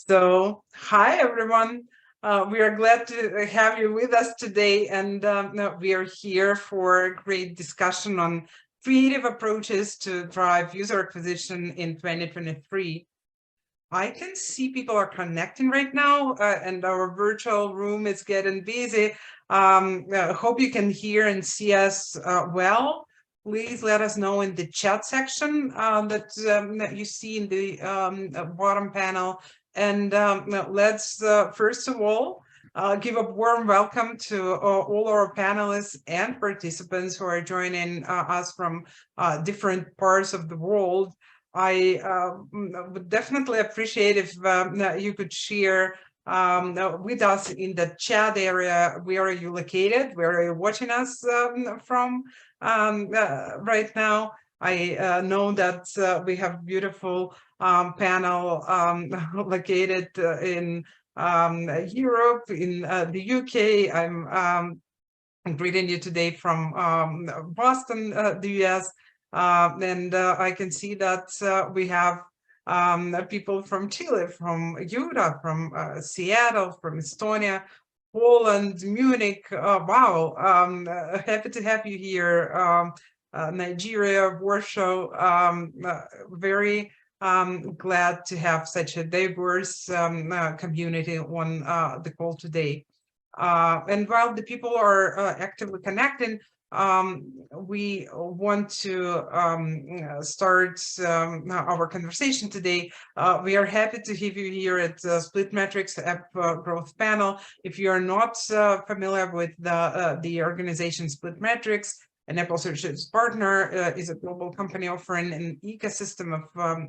So, hi everyone. We are glad to have you with us today, and we are here for a great discussion on creative approaches to drive user acquisition in 2023. I can see people are connecting right now, and our virtual room is getting busy. Hope you can hear and see us well. Please let us know in the chat section that you see in the bottom panel. And let's first of all give a warm welcome to all our panelists and participants who are joining us from different parts of the world. I would definitely appreciate if you could share with us in the chat area. Where are you located? Where are you watching us from right now? I know that we have beautiful panel located in Europe, in the UK. I'm greeting you today from Boston, the US. And I can see that we have people from Chile, from Utah, from Seattle, from Estonia, Poland, Munich. Wow, happy to have you here. Nigeria, Warsaw. Very glad to have such a diverse community on the call today. And while the people are actively connecting, we want to start our conversation today. We are happy to have you here at SplitMetrics App Growth Panel. If you are not familiar with the organization SplitMetrics, an Apple Search's partner, is a global company offering an ecosystem of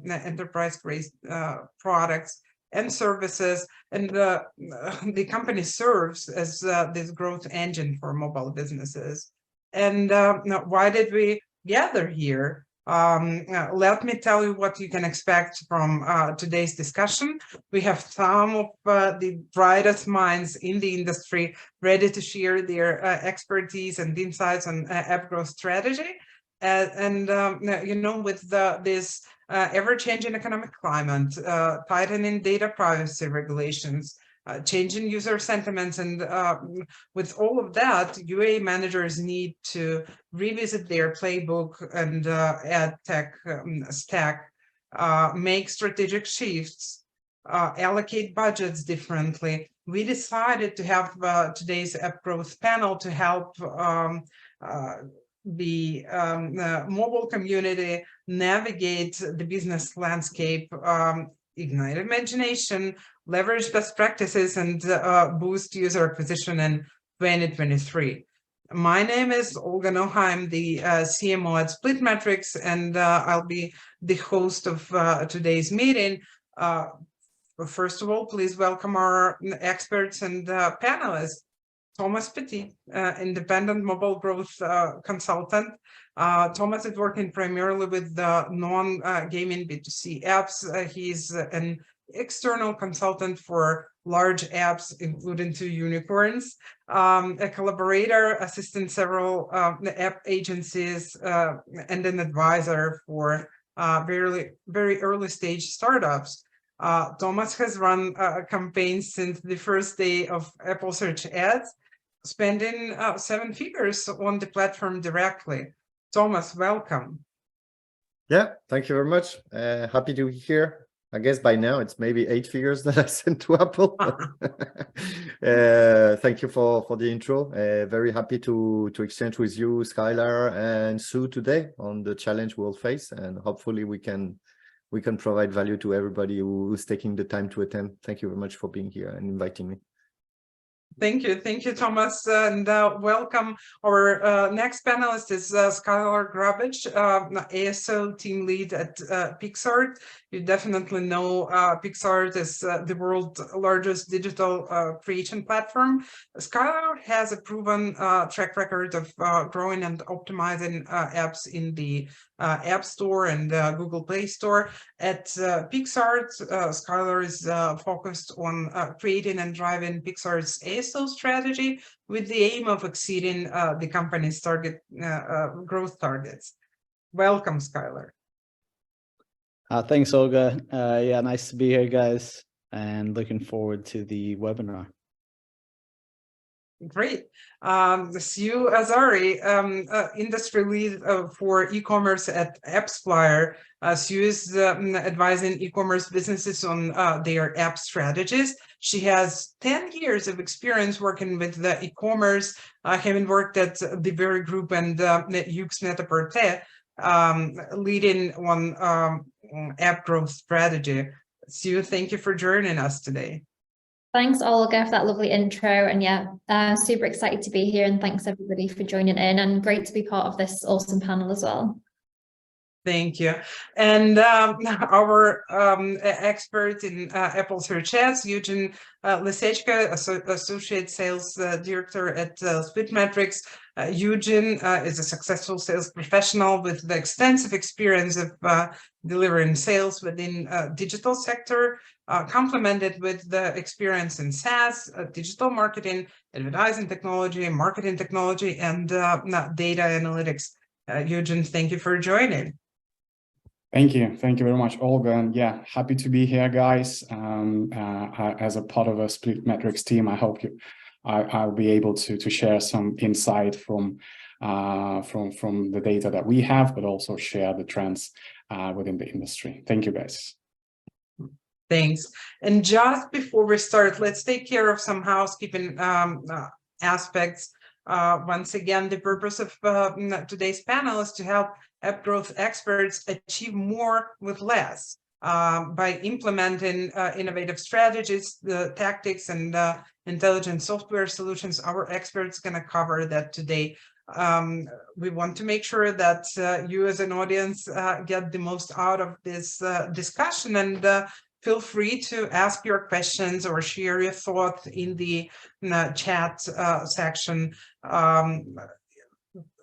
enterprise-grade products and services, and the company serves as this growth engine for mobile businesses. And now, why did we gather here? Let me tell you what you can expect from today's discussion. We have some of the brightest minds in the industry ready to share their expertise and insights on app growth strategy. You know, with this ever-changing economic climate, tightening data privacy regulations, changing user sentiments, and with all of that, UA managers need to revisit their playbook and ad tech stack, make strategic shifts, allocate budgets differently. We decided to have today's app growth panel to help the mobile community navigate the business landscape, ignite imagination, leverage best practices, and boost user acquisition in 2023. My name is Olga Noha. I'm the CMO at SplitMetrics, and I'll be the host of today's meeting. First of all, please welcome our experts and panelists. Thomas Petit, independent mobile growth consultant. Thomas is working primarily with non-gaming B2C apps. He's an external consultant for large apps, including 2 unicorns, a collaborator assisting several app agencies, and an advisor for very early stage startups. Thomas has run campaigns since the first day of Apple Search Ads, spending 7 figures on the platform directly. Thomas, welcome. Yeah, thank you very much. Happy to be here. I guess by now it's maybe 8 figures that I sent to Apple. Thank you for the intro. Very happy to exchange with you, Skylar and Sue, today on the challenge we'll face, and hopefully we can provide value to everybody who's taking the time to attend. Thank you very much for being here and inviting me. Thank you, Thomas, and welcome. Our next panelist is Skylar Grabich, ASO team lead at Pixart. You definitely know Pixart is the world's largest digital creation platform. Skylar has a proven track record of growing and optimizing apps in the App Store and Google Play Store. At Pixart, Skylar is focused on creating and driving Pixar's ASO strategy with the aim of exceeding the company's target growth targets. Welcome, Skylar. Thanks, Olga. Yeah, nice to be here, guys. and looking forward to the webinar. Great. Sue Azari, industry lead for e-commerce at AppsFlyer. Sue is advising e-commerce businesses on their app strategies. She has 10 years of experience working with the e-commerce, having worked at the Very Group and Yux Net-a-Porter, leading on app growth strategy. Sue, thank you for joining us today. Thanks, Olga, for that lovely intro. And yeah, super excited to be here. And thanks everybody for joining in, and great to be part of this awesome panel as well. Thank you. And our expert in Apple Search Ads, Eugene Lisechka, Associate Sales Director at SplitMetrics. Eugene is a successful sales professional with the extensive experience of delivering sales within digital sector, complemented with the experience in SaaS, digital marketing, advertising technology, marketing technology, and data analytics. Eugene, thank you for joining. Thank you very much, Olga. And yeah, happy to be here, guys. As a part of a SplitMetrics team, I hope I'll be able to share some insight from the data that we have, but also share the trends within the industry. Thank you, guys. Thanks. And just before we start, let's take care of some housekeeping aspects. Once again, the purpose of today's panel is to help app growth experts achieve more with less by implementing innovative strategies, the tactics, and intelligent software solutions. Our experts going to cover that today. We want to make sure that you as an audience get the most out of this discussion, and feel free to ask your questions or share your thoughts in the chat section.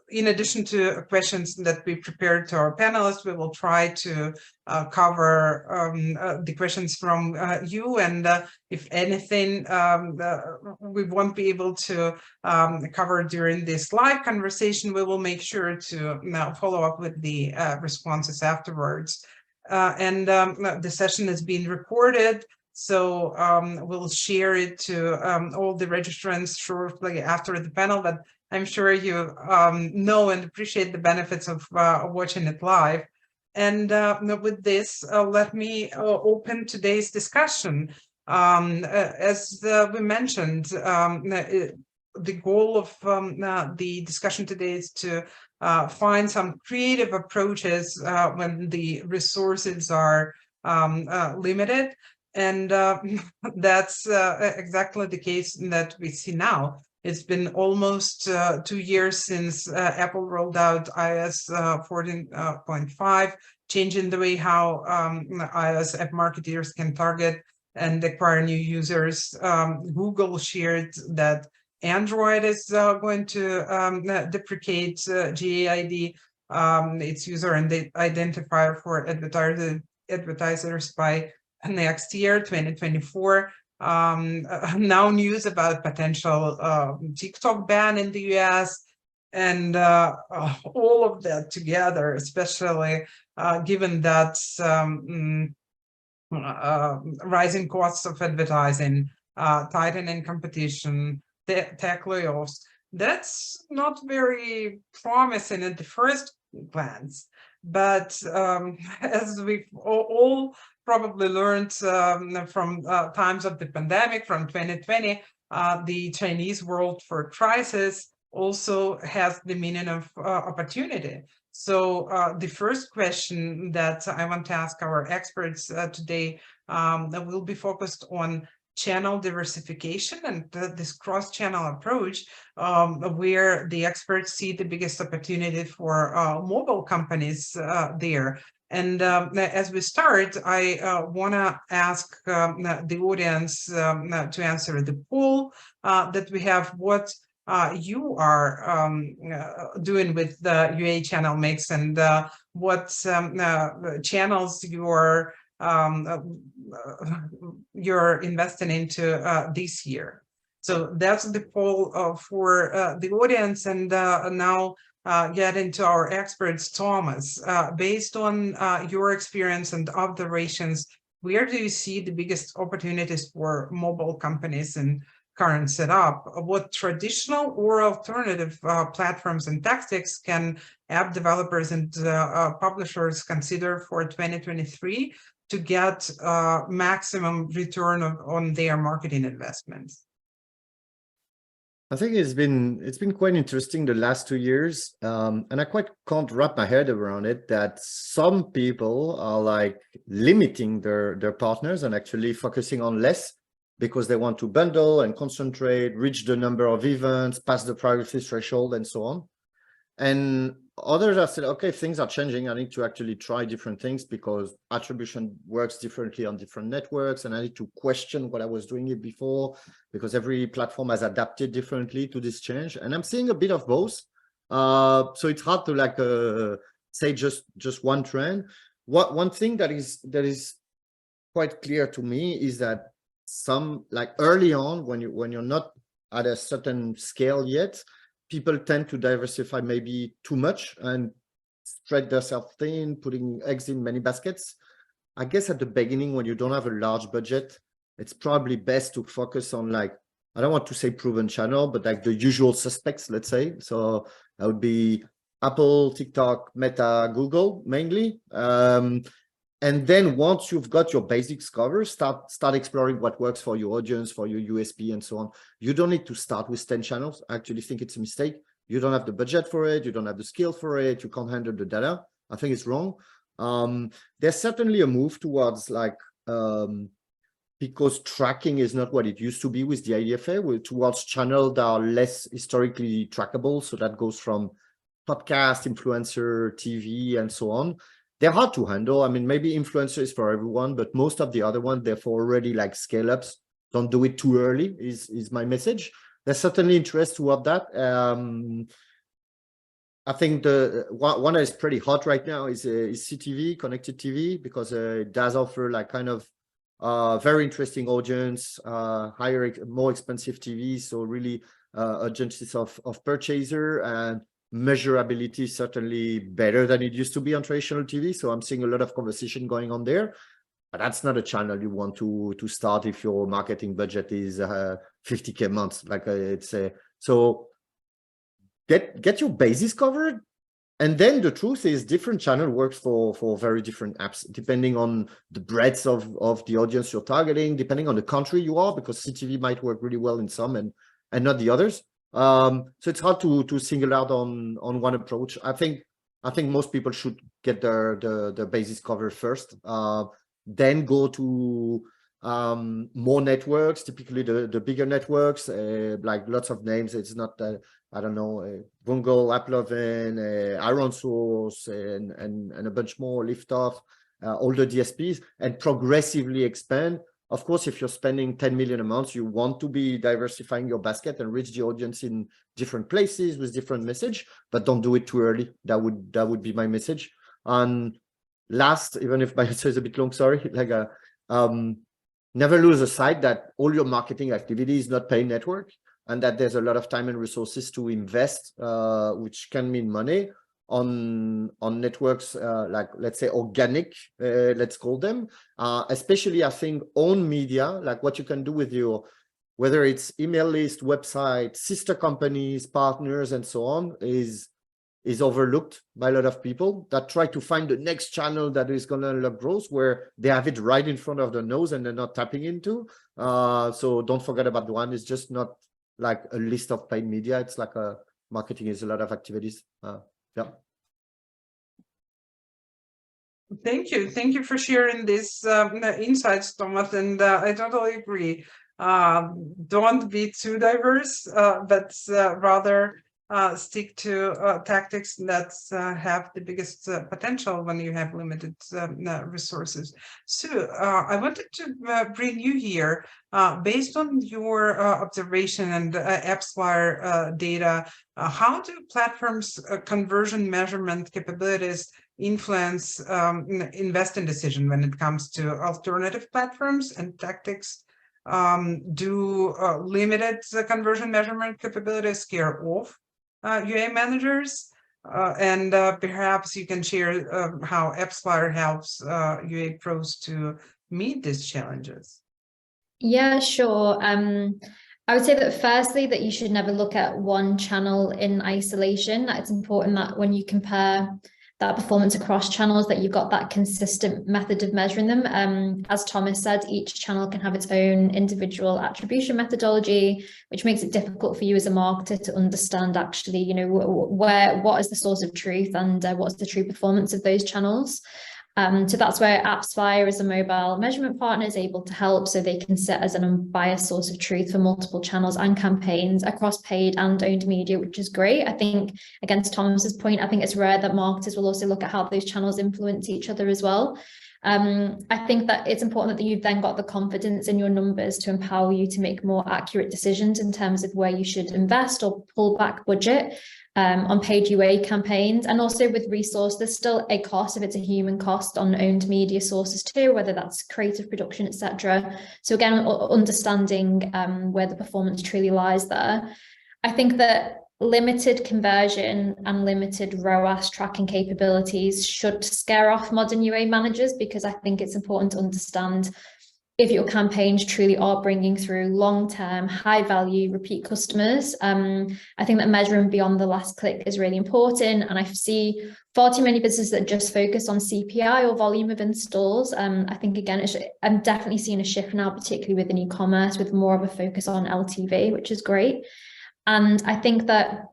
In addition to questions that we prepared to our panelists, we will try to cover the questions from you, and if anything we won't be able to cover during this live conversation, we will make sure to follow up with the responses afterwards. And the session is being recorded, so we'll share it to all the registrants shortly after the panel, but I'm sure you know and appreciate the benefits of watching it live. And with this, let me open today's discussion. As we mentioned, the goal of the discussion today is to find some creative approaches when the resources are limited. And that's exactly the case that we see now. It's been almost 2 years since Apple rolled out iOS 14.5, changing the way how iOS app marketers can target and acquire new users. Google shared that Android is going to deprecate GAID, its user and identifier for advertisers by next year, 2024. Now news about potential TikTok ban in the US, and all of that together, especially given that rising costs of advertising, tightening competition, tech layoffs, that's not very promising at the first glance. But as we've all probably learned from times of the pandemic, from 2020, the Chinese word for crisis also has the meaning of opportunity. So the first question that I want to ask our experts today will be focused on channel diversification and this cross-channel approach, where the experts see the biggest opportunity for mobile companies there. And as we start, I want to ask the audience to answer the poll that we have, what you are doing with the UA channel mix, and what channels you're investing into this year. So that's the poll for the audience. And now get into our experts. Thomas, based on your experience and observations, where do you see the biggest opportunities for mobile companies in current setup? What traditional or alternative platforms and tactics can app developers and publishers consider for 2023 to get maximum return on their marketing investments? I think it's been quite interesting the last 2 years, and I quite can't wrap my head around it, that some people are like limiting their partners and actually focusing on less because they want to bundle and concentrate, reach the number of events, pass the privacy threshold, and so on. And others have said, okay, things are changing. I need to actually try different things because attribution works differently on different networks. And I need to question what I was doing it before because every platform has adapted differently to this change. And I'm seeing a bit of both. So it's hard to like say just one trend. One thing that is quite clear to me is that some, like early on, when you're not at a certain scale yet, people tend to diversify maybe too much and spread themselves thin, putting eggs in many baskets. I guess at the beginning, when you don't have a large budget, it's probably best to focus on, like, I don't want to say proven channel, but like the usual suspects, let's say. So that would be Apple, TikTok, Meta, Google mainly. And then once you've got your basics covered, start exploring what works for your audience, for your USP, and so on. You don't need to start with 10 channels. I actually think it's a mistake. You don't have the budget for it. You don't have the skill for it. You can't handle the data. I think it's wrong. There's certainly a move towards like, because tracking is not what it used to be with the IDFA, towards channels that are less historically trackable. So that goes from podcast, influencer, TV, and so on. They're hard to handle. I mean, maybe influencer is for everyone, but most of the other ones, they're for already like scale-ups. Don't do it too early is my message. There's certainly interest toward that. I think the one that is pretty hot right now is CTV, connected TV, because it does offer like kind of very interesting audience, higher, more expensive TV. So really urgencies of purchaser, and measurability is certainly better than it used to be on traditional TV. So I'm seeing a lot of conversation going on there. But that's not a channel you want to start if your marketing budget is 50K a month. Like so get your bases covered. And then the truth is different channel works for very different apps, depending on the breadth of the audience you're targeting, depending on the country you are, because CTV might work really well in some and not the others. So it's hard to single out on one approach. I think most people should get their bases covered first, then go to more networks, typically the bigger networks, like lots of names. It's not I don't know, Bungle, AppLovin, Iron Source, and a bunch more, Liftoff, all the DSPs, and progressively expand. Of course, if you're spending 10 million a month, you want to be diversifying your basket and reach the audience in different places with different message, but don't do it too early. That would be my message. And last, even if my answer is a bit long, sorry, like never lose sight that all your marketing activity is not paid network, and that there's a lot of time and resources to invest, which can mean money on networks like, let's say, organic, let's call them, especially I think own media, like what you can do with your, whether it's email list, website, sister companies, partners, and so on, is overlooked by a lot of people that try to find the next channel that is going to unlock growth, where they have it right in front of their nose and they're not tapping into. So don't forget about the one. It's just not like a list of paid media. It's like marketing is a lot of activities. Yeah. Thank you for sharing these insights, Thomas, and I totally agree. Don't be too diverse, but rather stick to tactics that have the biggest potential when you have limited resources. So I wanted to bring you here, based on your observation and AppsFlyer data. How do platforms' conversion measurement capabilities influence investing decision when it comes to alternative platforms and tactics? Do limited conversion measurement capabilities scare off UA managers? And perhaps you can share how AppsFlyer helps UA pros to meet these challenges? Yeah, sure. I would say that firstly, that you should never look at one channel in isolation. That it's important that when you compare that performance across channels, that you've got that consistent method of measuring them. As Thomas said, each channel can have its own individual attribution methodology, which makes it difficult for you as a marketer to understand actually, you know, what is the source of truth and what's the true performance of those channels. So that's where AppsFire as a mobile measurement partner is able to help, so they can sit as an unbiased source of truth for multiple channels and campaigns across paid and owned media, which is great. I think, against Thomas's point, I think it's rare that marketers will also look at how those channels influence each other as well. I think that it's important that you've then got the confidence in your numbers to empower you to make more accurate decisions in terms of where you should invest or pull back budget on paid UA campaigns. And also with resource, there's still a cost, if it's a human cost, on owned media sources too, whether that's creative production, etc. So again, understanding where the performance truly lies there. I think that limited conversion and limited ROAS tracking capabilities should scare off modern UA managers, because I think it's important to understand if your campaigns truly are bringing through long-term, high-value, repeat customers. I think that measuring beyond the last click is really important. And I see far too many businesses that just focus on CPI or volume of installs. I think, again, I'm definitely seeing a shift now, particularly within e-commerce, with more of a focus on LTV, which is great. And I think that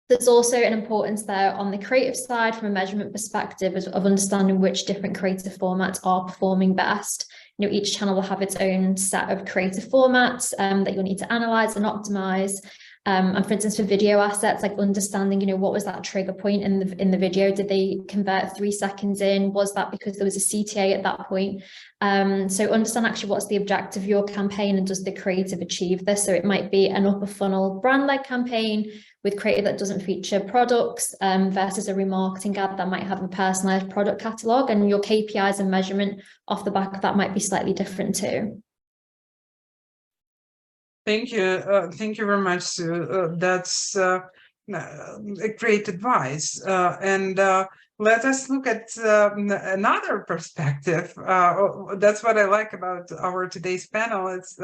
there's also an importance there on the creative side from a measurement perspective of understanding which different creative formats are performing best. You know, each channel will have its own set of creative formats that you'll need to analyze and optimize. And for instance, for video assets, like understanding, you know, what was that trigger point in the video? Did they convert 3 seconds in? Was that because there was a CTA at that point? So understand actually what's the objective of your campaign, and does the creative achieve this? So it might be an upper funnel brand-led campaign with creative that doesn't feature products versus a remarketing ad that might have a personalized product catalog, and your KPIs and measurement off the back of that might be slightly different too. Thank you. Thank you very much, Sue. That's a great advice. And let us look at another perspective. That's what I like about our today's panel. It's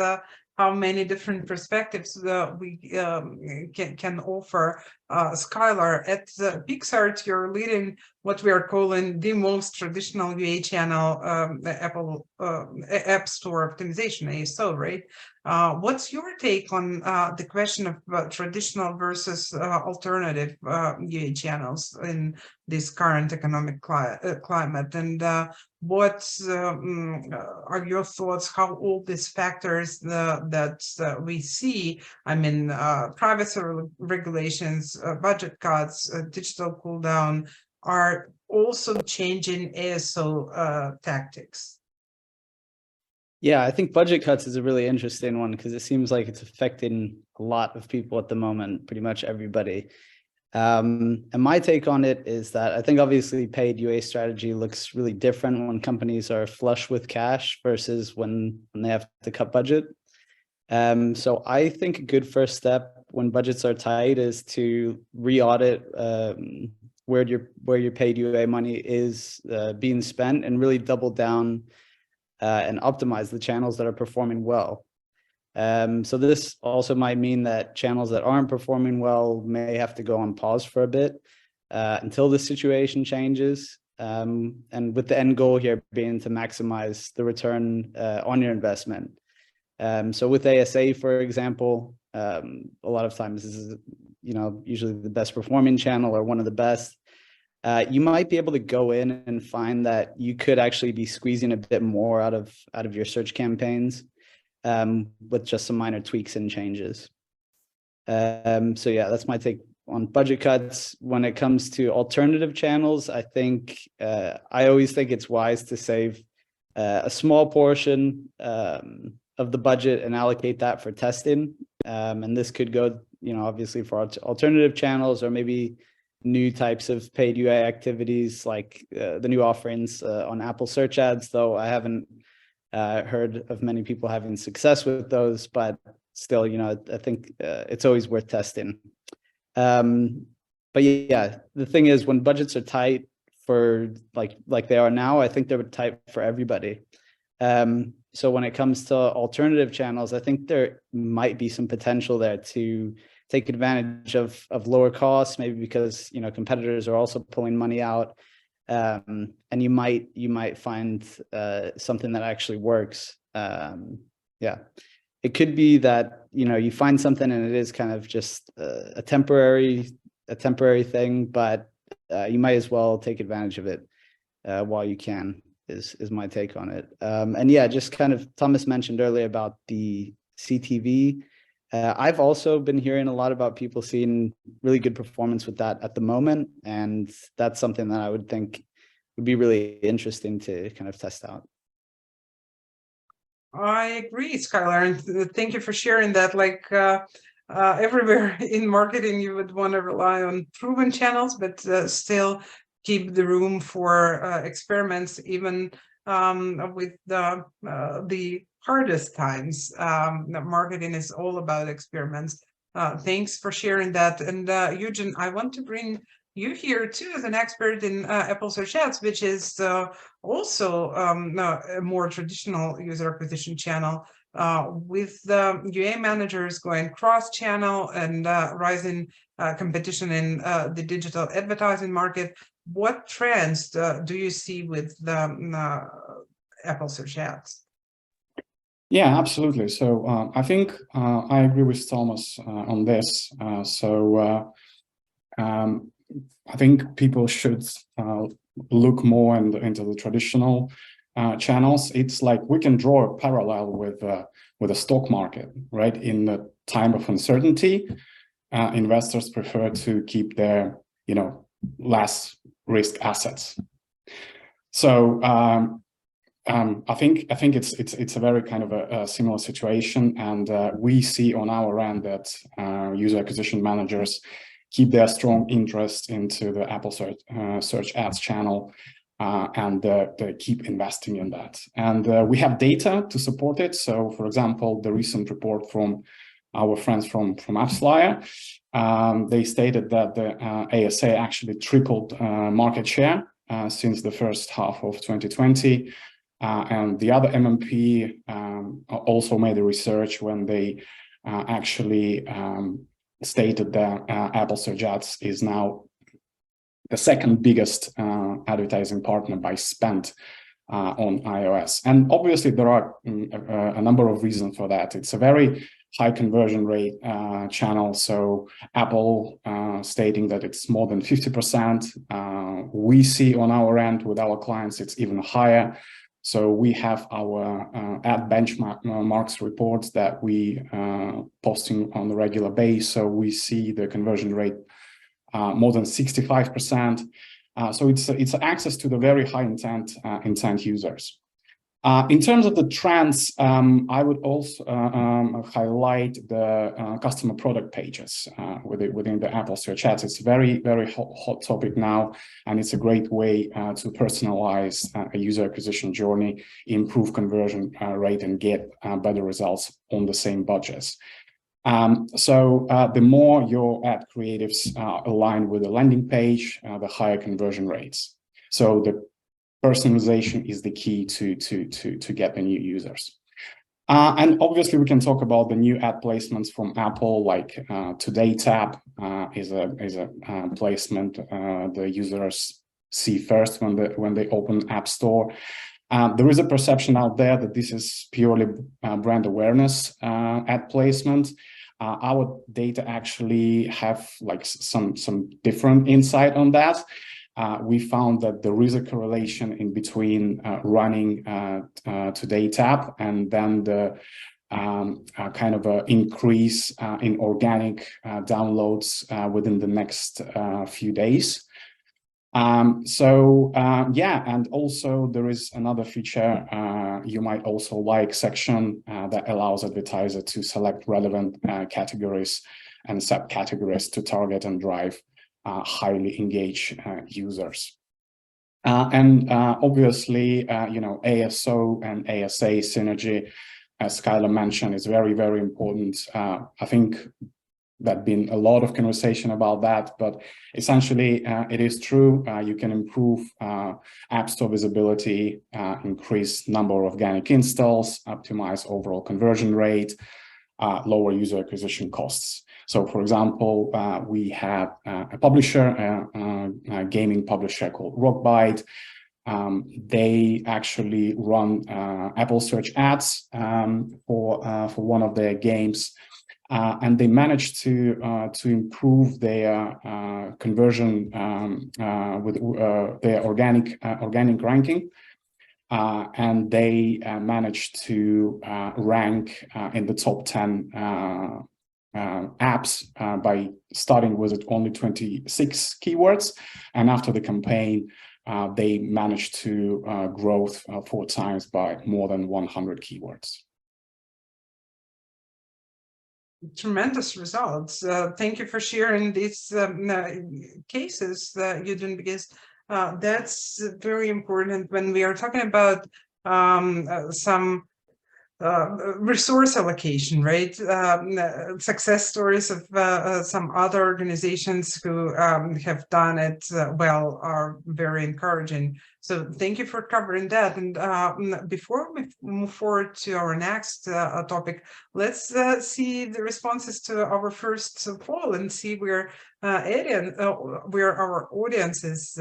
how many different perspectives we can offer. Skylar, at Pixart, you're leading what we are calling the most traditional UA channel, the Apple App Store Optimization, ASO, right? What's your take on the question of traditional versus alternative UA channels in this current economic climate? And what are your thoughts how all these factors that we see, I mean, privacy regulations, budget cuts, digital cool down, are also changing ASO tactics? Yeah, I think budget cuts is a really interesting one, because it seems like it's affecting a lot of people at the moment, pretty much everybody. And my take on it is that I think obviously paid UA strategy looks really different when companies are flush with cash versus when they have to cut budget. So I think a good first step when budgets are tight is to re-audit where your paid UA money is being spent, and really double down and optimize the channels that are performing well. So this also might mean that channels that aren't performing well may have to go on pause for a bit until the situation changes. And with the end goal here being to maximize the return on your investment. So with ASA, for example, a lot of times this is, you know, usually the best performing channel or one of the best. You might be able to go in and find that you could actually be squeezing a bit more out of your search campaigns with just some minor tweaks and changes. So yeah, that's my take on budget cuts. When it comes to alternative channels, I think I always think it's wise to save a small portion of the budget and allocate that for testing. And this could go, you know, obviously for alternative channels, or maybe new types of paid UA activities, like the new offerings on Apple search ads, though I haven't heard of many people having success with those, but still, you know, I think it's always worth testing. But yeah, the thing is, when budgets are tight for like they are now, I think they're tight for everybody. So when it comes to alternative channels, I think there might be some potential there to take advantage of lower costs, maybe because, you know, competitors are also pulling money out. And you might find something that actually works. Yeah, it could be that, you know, you find something and it is kind of just a temporary thing, but you might as well take advantage of it while you can. Is my take on it. And yeah, just kind of Thomas mentioned earlier about the CTV. I've also been hearing a lot about people seeing really good performance with that at the moment, and that's something that I would think would be really interesting to kind of test out. I agree, Skylar, and thank you for sharing that. Like everywhere in marketing, you would want to rely on proven channels, but still keep the room for experiments, even with the hardest times. Marketing is all about experiments. Thanks for sharing that. And Eugene, I want to bring you here too as an expert in Apple Search Ads, which is also a more traditional user acquisition channel. With the UA managers going cross-channel and rising competition in the digital advertising market, what trends do you see with the Apple Search Ads? Yeah, absolutely. So I think I agree with Thomas on this. I think people should look more into the traditional channels. It's like we can draw a parallel with the stock market, right? In the time of uncertainty, investors prefer to keep their, you know, less risk assets. So I think it's a very kind of a similar situation, and we see on our end that user acquisition managers keep their strong interest into the Apple Search Ads channel, and they keep investing in that. And we have data to support it. So, for example, the recent report from our friends from AppsFlyer, they stated that the ASA actually tripled market share since the first half of 2020. And the other MMP also made a research when they actually stated that Apple Search Ads is now the second biggest advertising partner by spend on iOS. And obviously there are a number of reasons for that. It's a very high conversion rate channel. So Apple stating that it's more than 50%. We see on our end with our clients, it's even higher. So we have our ad benchmarks reports that we posting on a regular basis. So we see the conversion rate more than 65%. So it's access to the very high intent users. In terms of the trends, I would also highlight the customer product pages within the Apple Search Ads. It's a very, very hot topic now, and it's a great way to personalize a user acquisition journey, improve conversion rate, and get better results on the same budgets. So the more your ad creatives align with the landing page, the higher conversion rates. So the personalization is the key to get the new users. And obviously we can talk about the new ad placements from Apple, like Today tab is a placement the users see first when they open App Store. There is a perception out there that this is purely brand awareness ad placement. Our data actually have like some different insight on that. We found that there is a correlation in between running Today tab and then the kind of an increase in organic downloads within the next few days. Yeah, and also there is another feature you might also like section that allows advertiser to select relevant categories and subcategories to target and drive highly engaged users. And obviously, you know, ASO and ASA synergy, as Skylar mentioned, is very, very important. I think there's been a lot of conversation about that, but essentially it is true. You can improve App Store visibility, increase number of organic installs, optimize overall conversion rate, lower user acquisition costs. So, for example, we have a publisher, a gaming publisher called Rockbite. They actually run Apple search ads for one of their games, and they managed to improve their conversion with their organic ranking. And they managed to rank in the top 10 apps by starting with only 26 keywords. And after the campaign, they managed to grow 4 times by more than 100 keywords. Tremendous results. Thank you for sharing these cases, Eugene, because that's very important when we are talking about some resource allocation, right? Success stories of some other organizations who have done it well are very encouraging. So thank you for covering that. And before we move forward to our next topic, let's see the responses to our first poll and see where our audience is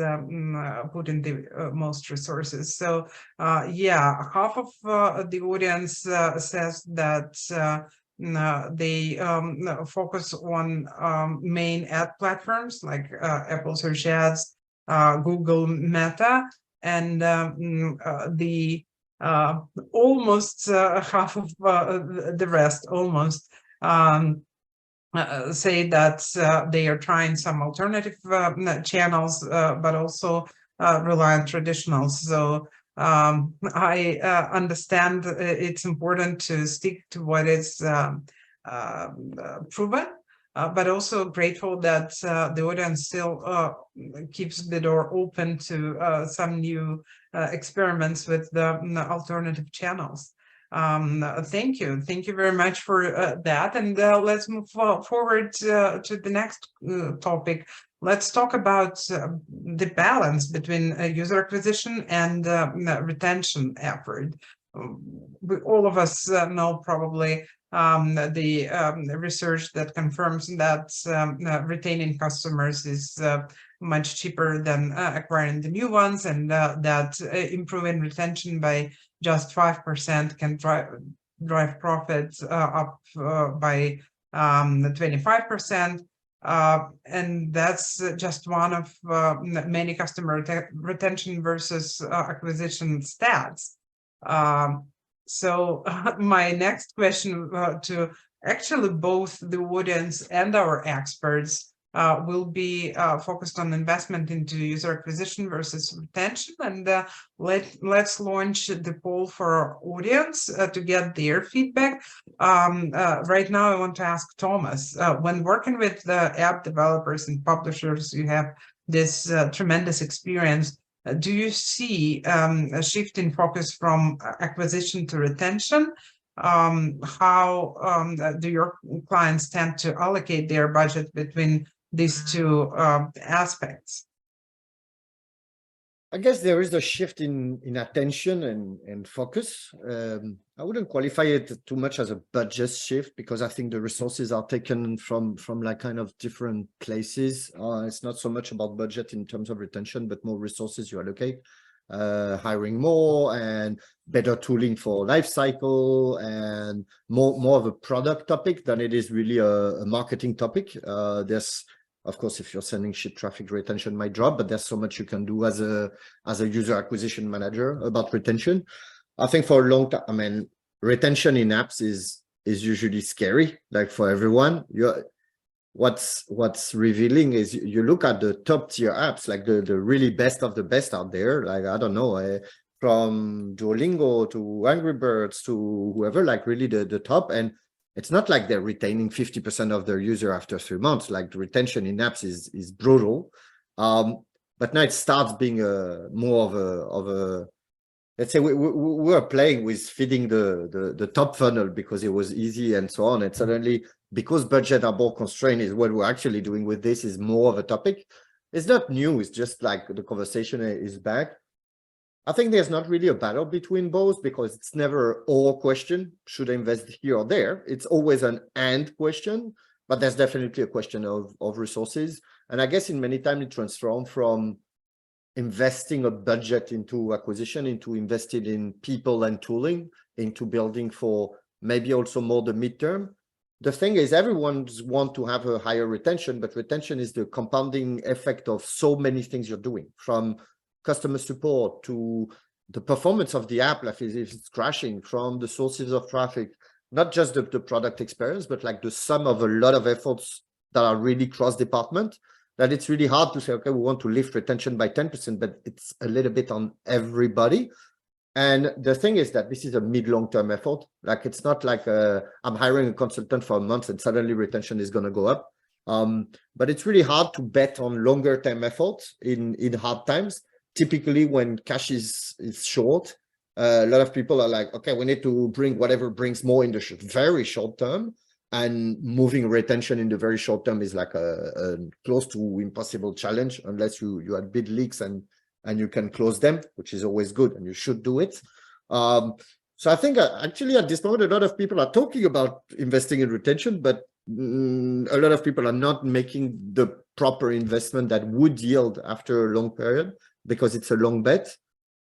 putting the most resources. So yeah, half of the audience says that they focus on main ad platforms like Apple Search Ads, Google Meta, and the almost half of the rest almost say that they are trying some alternative channels, but also rely on traditionals. So I understand it's important to stick to what is proven, but also grateful that the audience still keeps the door open to some new experiments with the alternative channels. Thank you very much for that, and let's move forward to the next topic. Let's talk about the balance between user acquisition and retention effort. All of us know probably the research that confirms that retaining customers is much cheaper than acquiring the new ones, and that improving retention by just 5% can drive profits up by 25%. And that's just one of many customer retention versus acquisition stats. So my next question to actually both the audience and our experts will be focused on investment into user acquisition versus retention. And let's launch the poll for our audience to get their feedback. Right now, I want to ask Thomas, when working with the app developers and publishers, you have this tremendous experience. Do you see a shift in focus from acquisition to retention? How do your clients tend to allocate their budget between these two aspects? I guess there is a shift in attention and focus. I wouldn't qualify it too much as a budget shift, because I think the resources are taken from like kind of different places. It's not so much about budget in terms of retention, but more resources you allocate, hiring more and better tooling for life cycle, and more of a product topic than it is really a marketing topic. There's, of course, if you're sending shit traffic, retention might drop, but there's so much you can do as a user acquisition manager about retention. I think for a long time, I mean, retention in apps is usually scary, like for everyone. What's revealing is you look at the top tier apps, like the really best of the best out there, like, I don't know, from Duolingo to Angry Birds to whoever, like really the top. And it's not like they're retaining 50% of their user after 3 months. Like the retention in apps is brutal. But now it starts being more of a let's say we were playing with feeding the top funnel because it was easy and so on. And suddenly, because budget are more constrained, is what we're actually doing with this is more of a topic. It's not new. It's just like the conversation is back. I think there's not really a battle between both because it's never or question, should I invest here or there? It's always an and question, but there's definitely a question of resources. And I guess in many times it transforms from investing a budget into acquisition, into invested in people and tooling, into building for maybe also more the midterm. The thing is, everyone's want to have a higher retention, but retention is the compounding effect of so many things you're doing, from customer support to the performance of the app, like if it's crashing, from the sources of traffic, not just the product experience, but like the sum of a lot of efforts that are really cross-department, that it's really hard to say, okay, we want to lift retention by 10%, but it's a little bit on everybody. And the thing is that this is a mid-long-term effort. Like, it's not like I'm hiring a consultant for a month and suddenly retention is going to go up. But it's really hard to bet on longer-term efforts in hard times. Typically, when cash is short, a lot of people are like, okay, we need to bring whatever brings more in the very short term. And moving retention in the very short term is like a close to impossible challenge unless you had big leaks and you can close them, which is always good, and you should do it. So I think actually at this moment, a lot of people are talking about investing in retention, but a lot of people are not making the proper investment that would yield after a long period because it's a long bet.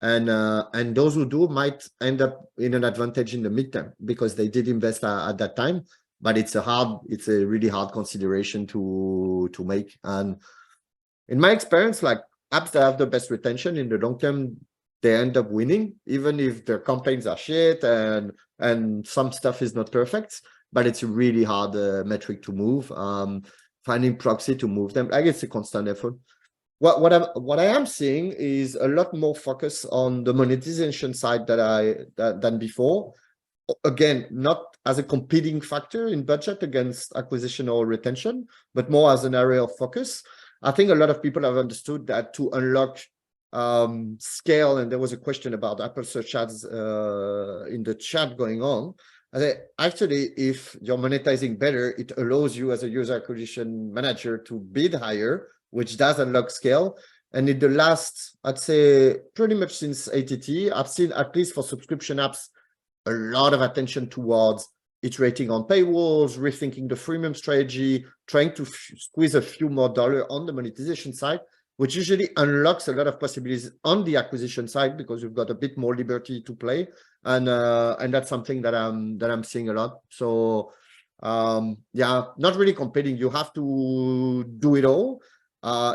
And those who do might end up in an advantage in the midterm because they did invest at that time. But it's a really hard consideration to make. And in my experience, like apps that have the best retention in the long term, they end up winning, even if their campaigns are shit and some stuff is not perfect. But it's a really hard metric to move. Finding proxy to move them, I guess it's a constant effort. What I am seeing is a lot more focus on the monetization side than before. Again, not as a competing factor in budget against acquisition or retention, but more as an area of focus. I think a lot of people have understood that to unlock scale, and there was a question about Apple Search Ads in the chat going on. Actually, if you're monetizing better, it allows you as a user acquisition manager to bid higher, which does unlock scale. And in the last, I'd say pretty much since ATT, I've seen, at least for subscription apps, a lot of attention towards iterating on paywalls, rethinking the freemium strategy, trying to squeeze a few more dollars on the monetization side, which usually unlocks a lot of possibilities on the acquisition side because you've got a bit more liberty to play. And that's something that I'm seeing a lot. So yeah, not really competing. You have to do it all.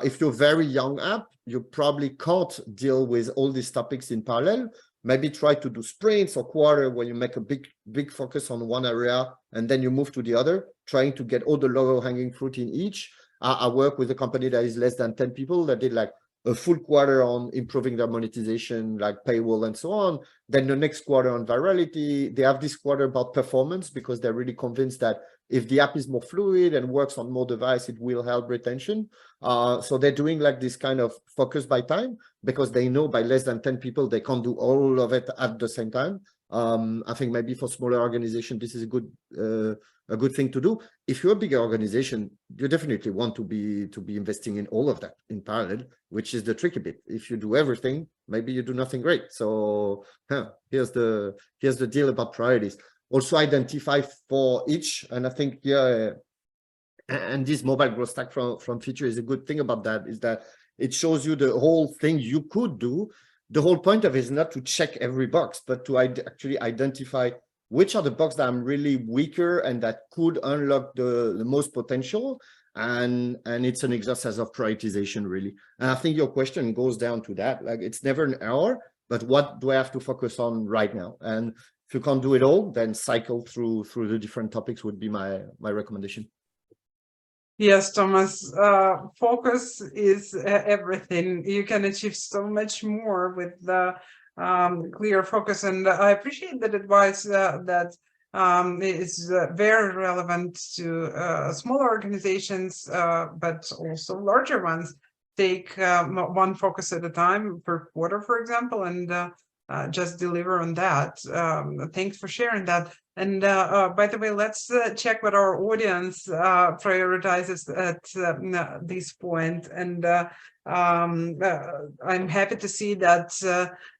If you're a very young app, you probably can't deal with all these topics in parallel. Maybe try to do sprints or quarter where you make a big focus on one area and then you move to the other, trying to get all the low-hanging fruit in each. I work with a company that is less than 10 people that did like a full quarter on improving their monetization, like paywall and so on. Then the next quarter on virality. They have this quarter about performance because they're really convinced that if the app is more fluid and works on more device, it will help retention. So they're doing like this kind of focus by time because they know by less than 10 people, they can't do all of it at the same time. I think maybe for smaller organization, this is a good thing to do. If you're a bigger organization, you definitely want to be investing in all of that in parallel, which is the tricky bit. If you do everything, maybe you do nothing great. So here's the deal about priorities. Also identify for each, and I think and this mobile growth stack from Feature is a good thing about that, is that it shows you the whole thing you could do. The whole point of it is not to check every box, but to actually identify which are the boxes that I'm really weaker and that could unlock the most potential. And it's an exercise of prioritization, really. And I think your question goes down to that. Like, it's never an error, but what do I have to focus on right now? And if you can't do it all, then cycle through the different topics would be my recommendation. Yes, Thomas, focus is everything. You can achieve so much more with the clear focus. And I appreciate that advice that is very relevant to smaller organizations, but also larger ones. Take one focus at a time per quarter, for example, and just deliver on that. Thanks for sharing that. And by the way, let's check what our audience prioritizes at this point. And I'm happy to see that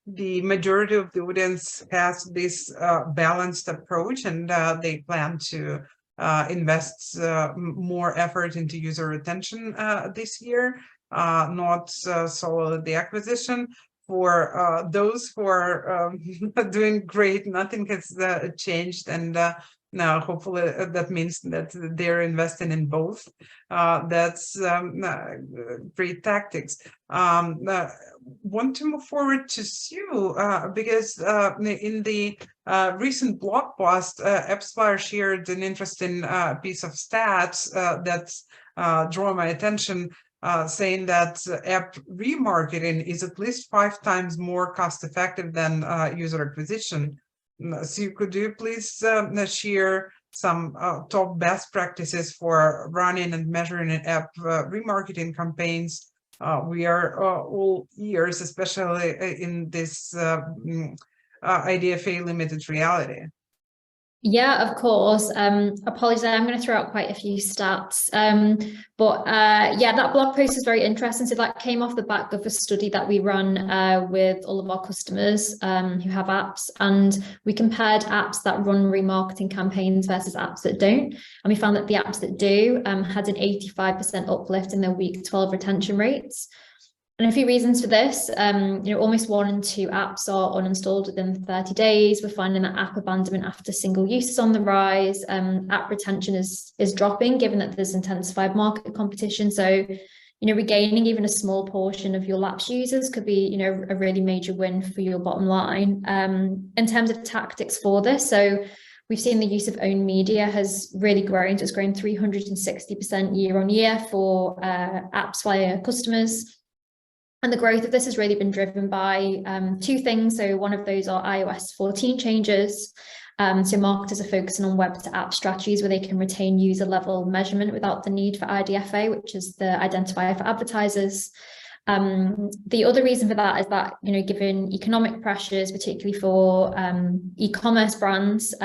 the majority of the audience has this balanced approach, and they plan to invest more effort into user retention this year, not solely the acquisition. For those who are doing great, nothing has changed, and now hopefully that means that they're investing in both. That's great tactics. Want to move forward to Sue because in the recent blog post, AppsFlyer shared an interesting piece of stats that drew my attention. Saying that app remarketing is at least 5 times more cost effective than user acquisition. So could you please share some top best practices for running and measuring app remarketing campaigns? We are all ears, especially in this IDFA limited reality. Yeah, of course. Apologies, I'm going to throw out quite a few stats. Yeah, that blog post is very interesting. So that came off the back of a study that we run with all of our customers who have apps. And we compared apps that run remarketing campaigns versus apps that don't. And we found that the apps that do had an 85% uplift in their week 12 retention rates. And a few reasons for this, almost 1 in 2 apps are uninstalled within 30 days. We're finding that app abandonment after single use is on the rise. App retention is dropping, given that there's intensified market competition. So, regaining even a small portion of your lapsed users could be, a really major win for your bottom line. In terms of tactics for this, so we've seen the use of owned media has really grown. So it's grown 360% year on year for AppsFlyer customers. And the growth of this has really been driven by 2 things. So one of those are iOS 14 changes. So marketers are focusing on web to app strategies where they can retain user level measurement without the need for IDFA, which is the identifier for advertisers. The other reason for that is that, given economic pressures, particularly for e-commerce brands,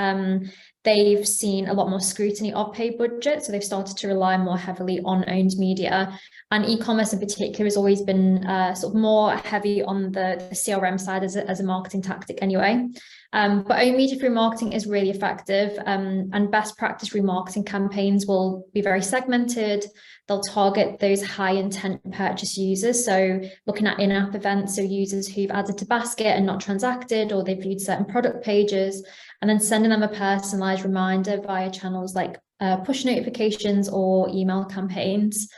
they've seen a lot more scrutiny of paid budget. So they've started to rely more heavily on owned media. And e-commerce in particular has always been sort of more heavy on the CRM side as a marketing tactic anyway. But owned media through marketing is really effective, and best practice remarketing campaigns will be very segmented. They'll target those high intent purchase users. So looking at in-app events, so users who've added to basket and not transacted, or they've viewed certain product pages, and then sending them a personalized reminder via channels like push notifications or email campaigns.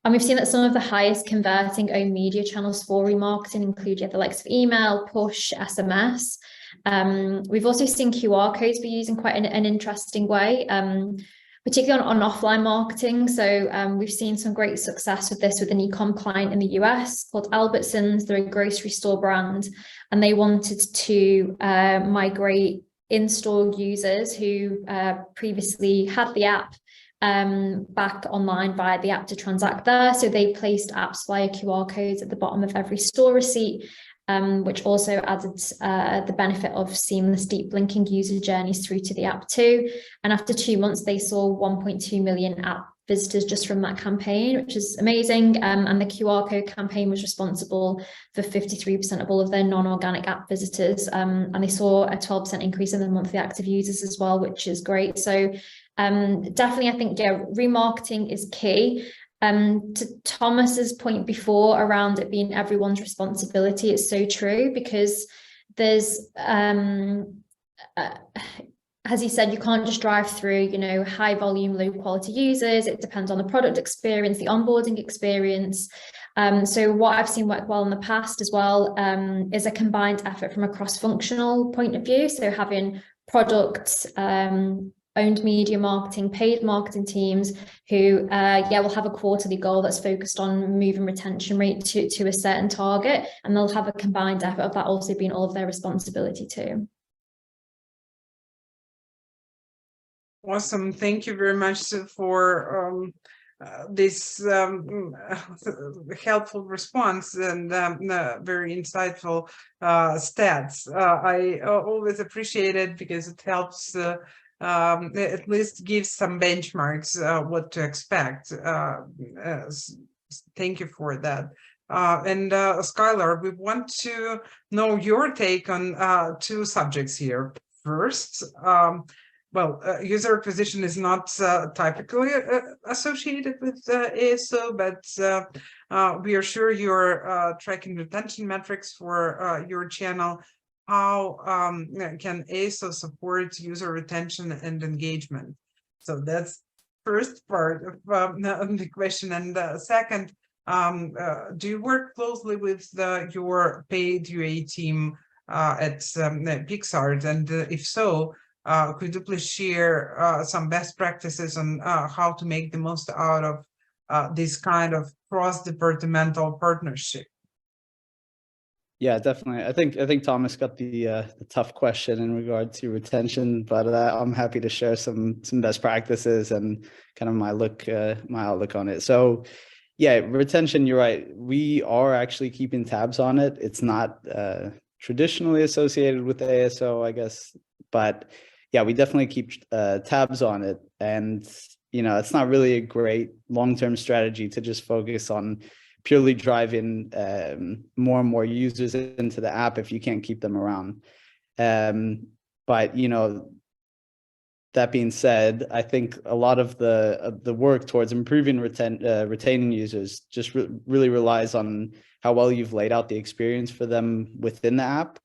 And we've seen that some of the highest converting owned media channels for remarketing include the likes of email, push, SMS. We've also seen QR codes be used in quite an interesting way, particularly on offline marketing. So we've seen some great success with this with an e-com client in the US called Albertsons. They're a grocery store brand, and they wanted to migrate in-store users who previously had the app back online via the app to transact there. So they placed AppsFlyer QR codes at the bottom of every store receipt, which also added the benefit of seamless deep linking user journeys through to the app too. And after 2 months, they saw 1.2 million app visitors just from that campaign, which is amazing. And the QR code campaign was responsible for 53% of all of their non-organic app visitors. And they saw a 12% increase in their monthly active users as well, which is great. So definitely, I think, remarketing is key. To Thomas's point before around it being everyone's responsibility, it's so true, because there's, as he said, you can't just drive through, high volume, low quality users. It depends on the product experience, the onboarding experience. So what I've seen work well in the past as well is a combined effort from a cross-functional point of view. So having product, owned media marketing, paid marketing teams who will have a quarterly goal that's focused on moving retention rate to a certain target, and they'll have a combined effort of that also being all of their responsibility too. Awesome. Thank you very much for this helpful response and very insightful stats. I always appreciate it because it helps at least gives some benchmarks what to expect. Thank you for that. And Skylar, we want to know your take on two subjects here. First, well, user acquisition is not typically associated with ASO, but we are sure you're tracking retention metrics for your channel. How can ASO support user retention and engagement? So that's first part of the question. And second, do you work closely with your paid UA team at Pixart? And if so, could you please share some best practices on how to make the most out of this kind of cross-departmental partnership? Yeah, definitely. I think Thomas got the tough question in regard to retention, but I'm happy to share some best practices and kind of my outlook on it. So, yeah, retention. You're right. We are actually keeping tabs on it. It's not traditionally associated with ASO, I guess, but yeah, we definitely keep tabs on it. And it's not really a great long-term strategy to just focus on purely driving more and more users into the app if you can't keep them around. But that being said, I think a lot of the work towards improving retaining users just really relies on how well you've laid out the experience for them within the app.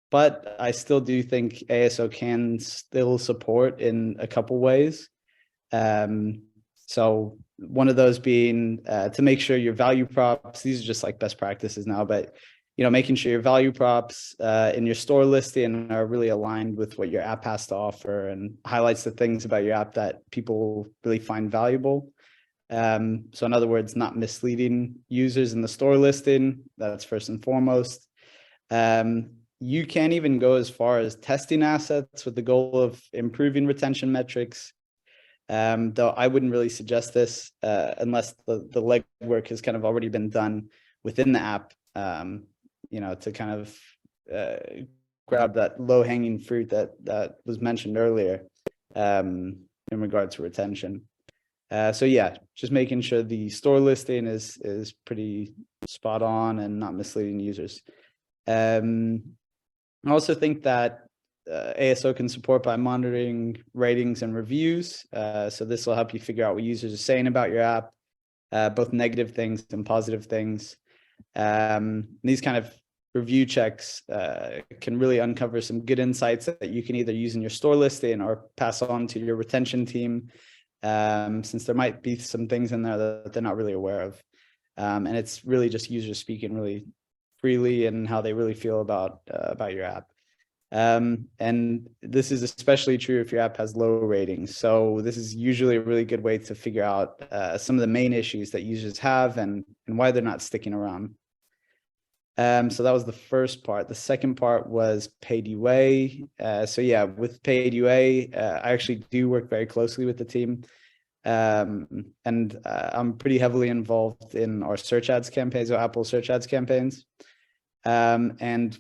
But I still do think ASO can still support in a couple ways. So one of those being to make sure your value props, these are just like best practices now, but making sure your value props in your store listing are really aligned with what your app has to offer and highlights the things about your app that people really find valuable. So in other words, not misleading users in the store listing, that's first and foremost. You can even go as far as testing assets with the goal of improving retention metrics. Though I wouldn't really suggest this unless the legwork has kind of already been done within the app, to kind of grab that low-hanging fruit that was mentioned earlier in regard to retention. So yeah, just making sure the store listing is pretty spot on and not misleading users. I also think that ASO can support by monitoring ratings and reviews. So this will help you figure out what users are saying about your app, both negative things and positive things. These kind of review checks can really uncover some good insights that you can either use in your store listing or pass on to your retention team, since there might be some things in there that they're not really aware of. And it's really just users speaking really freely and how they really feel about your app. And this is especially true if your app has low ratings. So this is usually a really good way to figure out some of the main issues that users have and why they're not sticking around. So that was the first part. The second part was paid UA. So yeah, with paid UA, I actually do work very closely with the team. And I'm pretty heavily involved in our search ads campaigns, or Apple search ads campaigns. And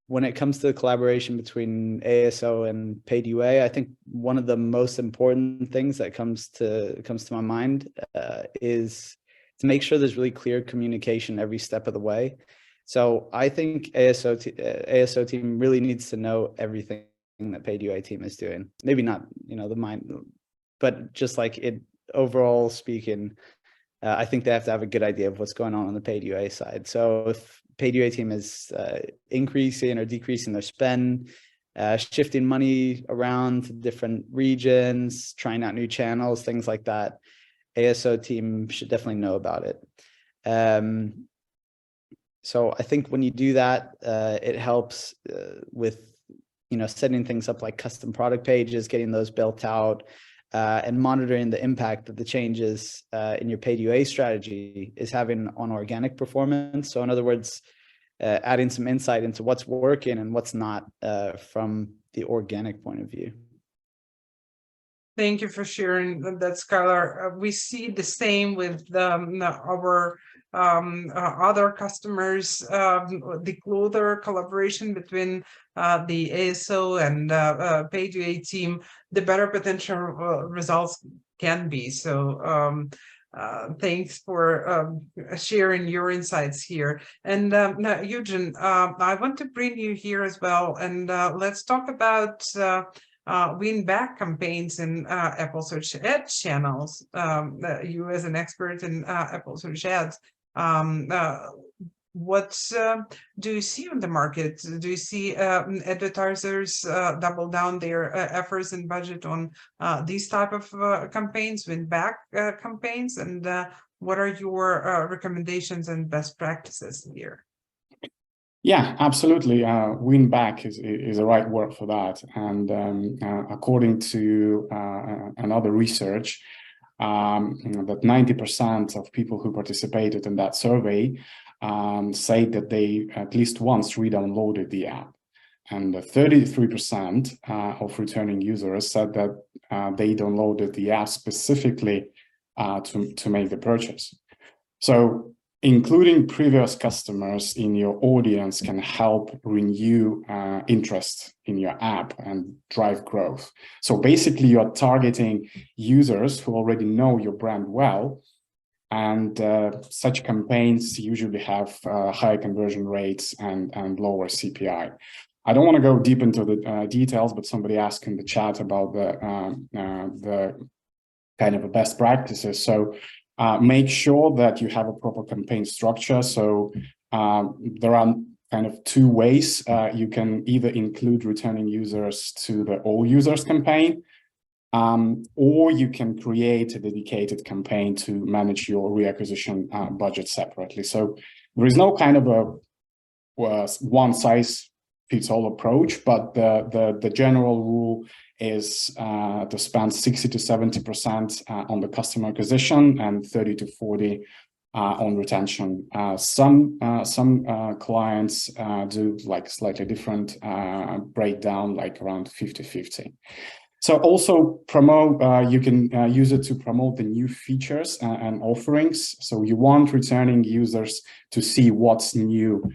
when it comes to the collaboration between ASO and paid UA, I think one of the most important things that comes to my mind is to make sure there's really clear communication every step of the way. So I think ASO team really needs to know everything that paid UA team is doing. Maybe not, the mind, but just like it overall speaking, I think they have to have a good idea of what's going on the paid UA side. So if paid UA team is increasing or decreasing their spend, shifting money around to different regions, trying out new channels, things like that, ASO team should definitely know about it. So I think when you do that, it helps with, setting things up like custom product pages, getting those built out, and monitoring the impact that the changes in your paid UA strategy is having on organic performance. So in other words, adding some insight into what's working and what's not from the organic point of view. Thank you for sharing that, Skylar. We see the same with our other customers, the closer collaboration between the ASO and paid UA team, the better potential results can be. So thanks for sharing your insights here. And now, Eugene, I want to bring you here as well, and let's talk about win-back campaigns in Apple Search Ad channels. You as an expert in Apple Search Ads, what do you see on the market? Do you see advertisers double down their efforts and budget on these type of campaigns, win-back campaigns? And what are your recommendations and best practices here? Yeah, absolutely. Win back is the right word for that. And according to another research, that 90% of people who participated in that survey say that they at least once re-downloaded the app. And 33% of returning users said that they downloaded the app specifically to make the purchase. So including previous customers in your audience can help renew interest in your app and drive growth. So basically, you're targeting users who already know your brand well, and such campaigns usually have higher conversion rates and lower CPI. I don't want to go deep into the details, but somebody asked in the chat about the kind of best practices. So make sure that you have a proper campaign structure. So there are kind of two ways. You can either include returning users to the all users campaign, or you can create a dedicated campaign to manage your reacquisition budget separately. So there is no kind of a one size fits all approach, but the general rule is to spend 60 to 70% on the customer acquisition and 30 to 40 on retention. Some clients do like slightly different breakdown, like around 50-50. So also promote, you can use it to promote the new features and offerings. So you want returning users to see what's new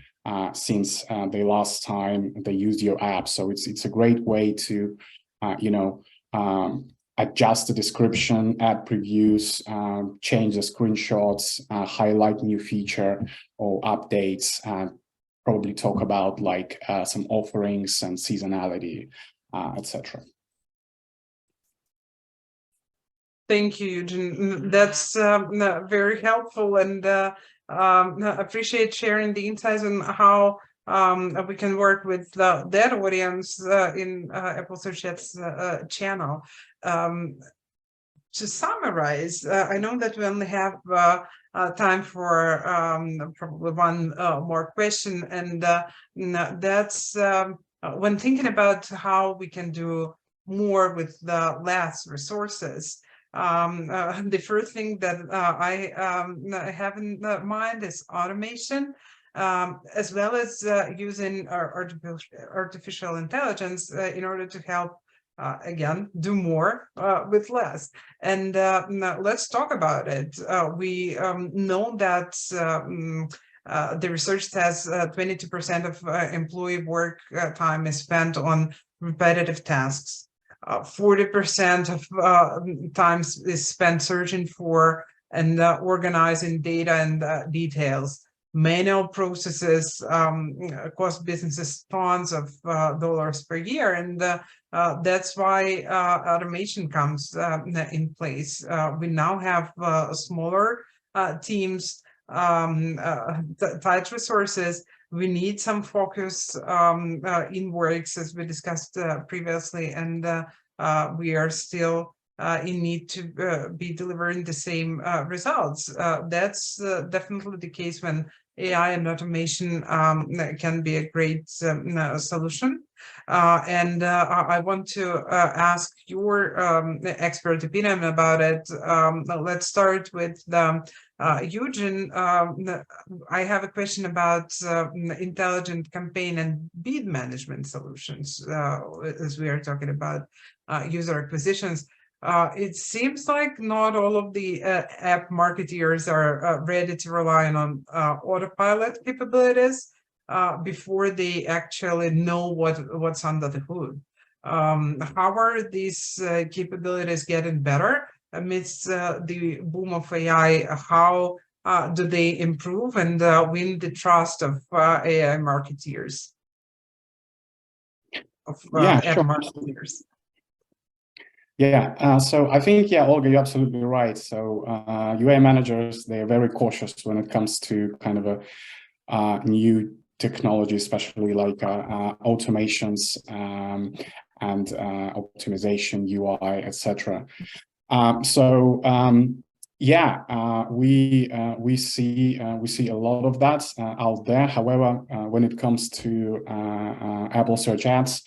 since the last time they used your app. So it's a great way to adjust the description, add previews, change the screenshots, highlight new feature or updates, probably talk about like some offerings and seasonality, etc. Thank you, Eugene. That's very helpful, and appreciate sharing the insights on how we can work with that audience in Apple Search Ads channel. To summarize, I know that we only have time for probably one more question, and that's when thinking about how we can do more with less resources. The first thing that I have in mind is automation, as well as using artificial intelligence in order to help, again, do more with less. And let's talk about it. We know that the research says 22% of employee work time is spent on repetitive tasks. 40% of times is spent searching for and organizing data and details. Manual processes cost businesses tons of dollars per year, and that's why automation comes in place. We now have smaller teams, tight resources. We need some focus in works, as we discussed previously, and we are still in need to be delivering the same results. That's definitely the case when AI and automation can be a great solution. And I want to ask your expert opinion about it. Let's start with Eugene. I have a question about intelligent campaign and bid management solutions, as we are talking about user acquisitions. It seems like not all of the app marketeers are ready to rely on autopilot capabilities before they actually know what's under the hood. How are these capabilities getting better amidst the boom of AI? How do they improve and win the trust of AI marketeers? App Sure. marketeers? Yeah, so I think, yeah, Olga, you're absolutely right. So UA managers, they're very cautious when it comes to kind of a new technology, especially like automations and optimization, UI, etc. We see a lot of that out there. However, when it comes to Apple search ads,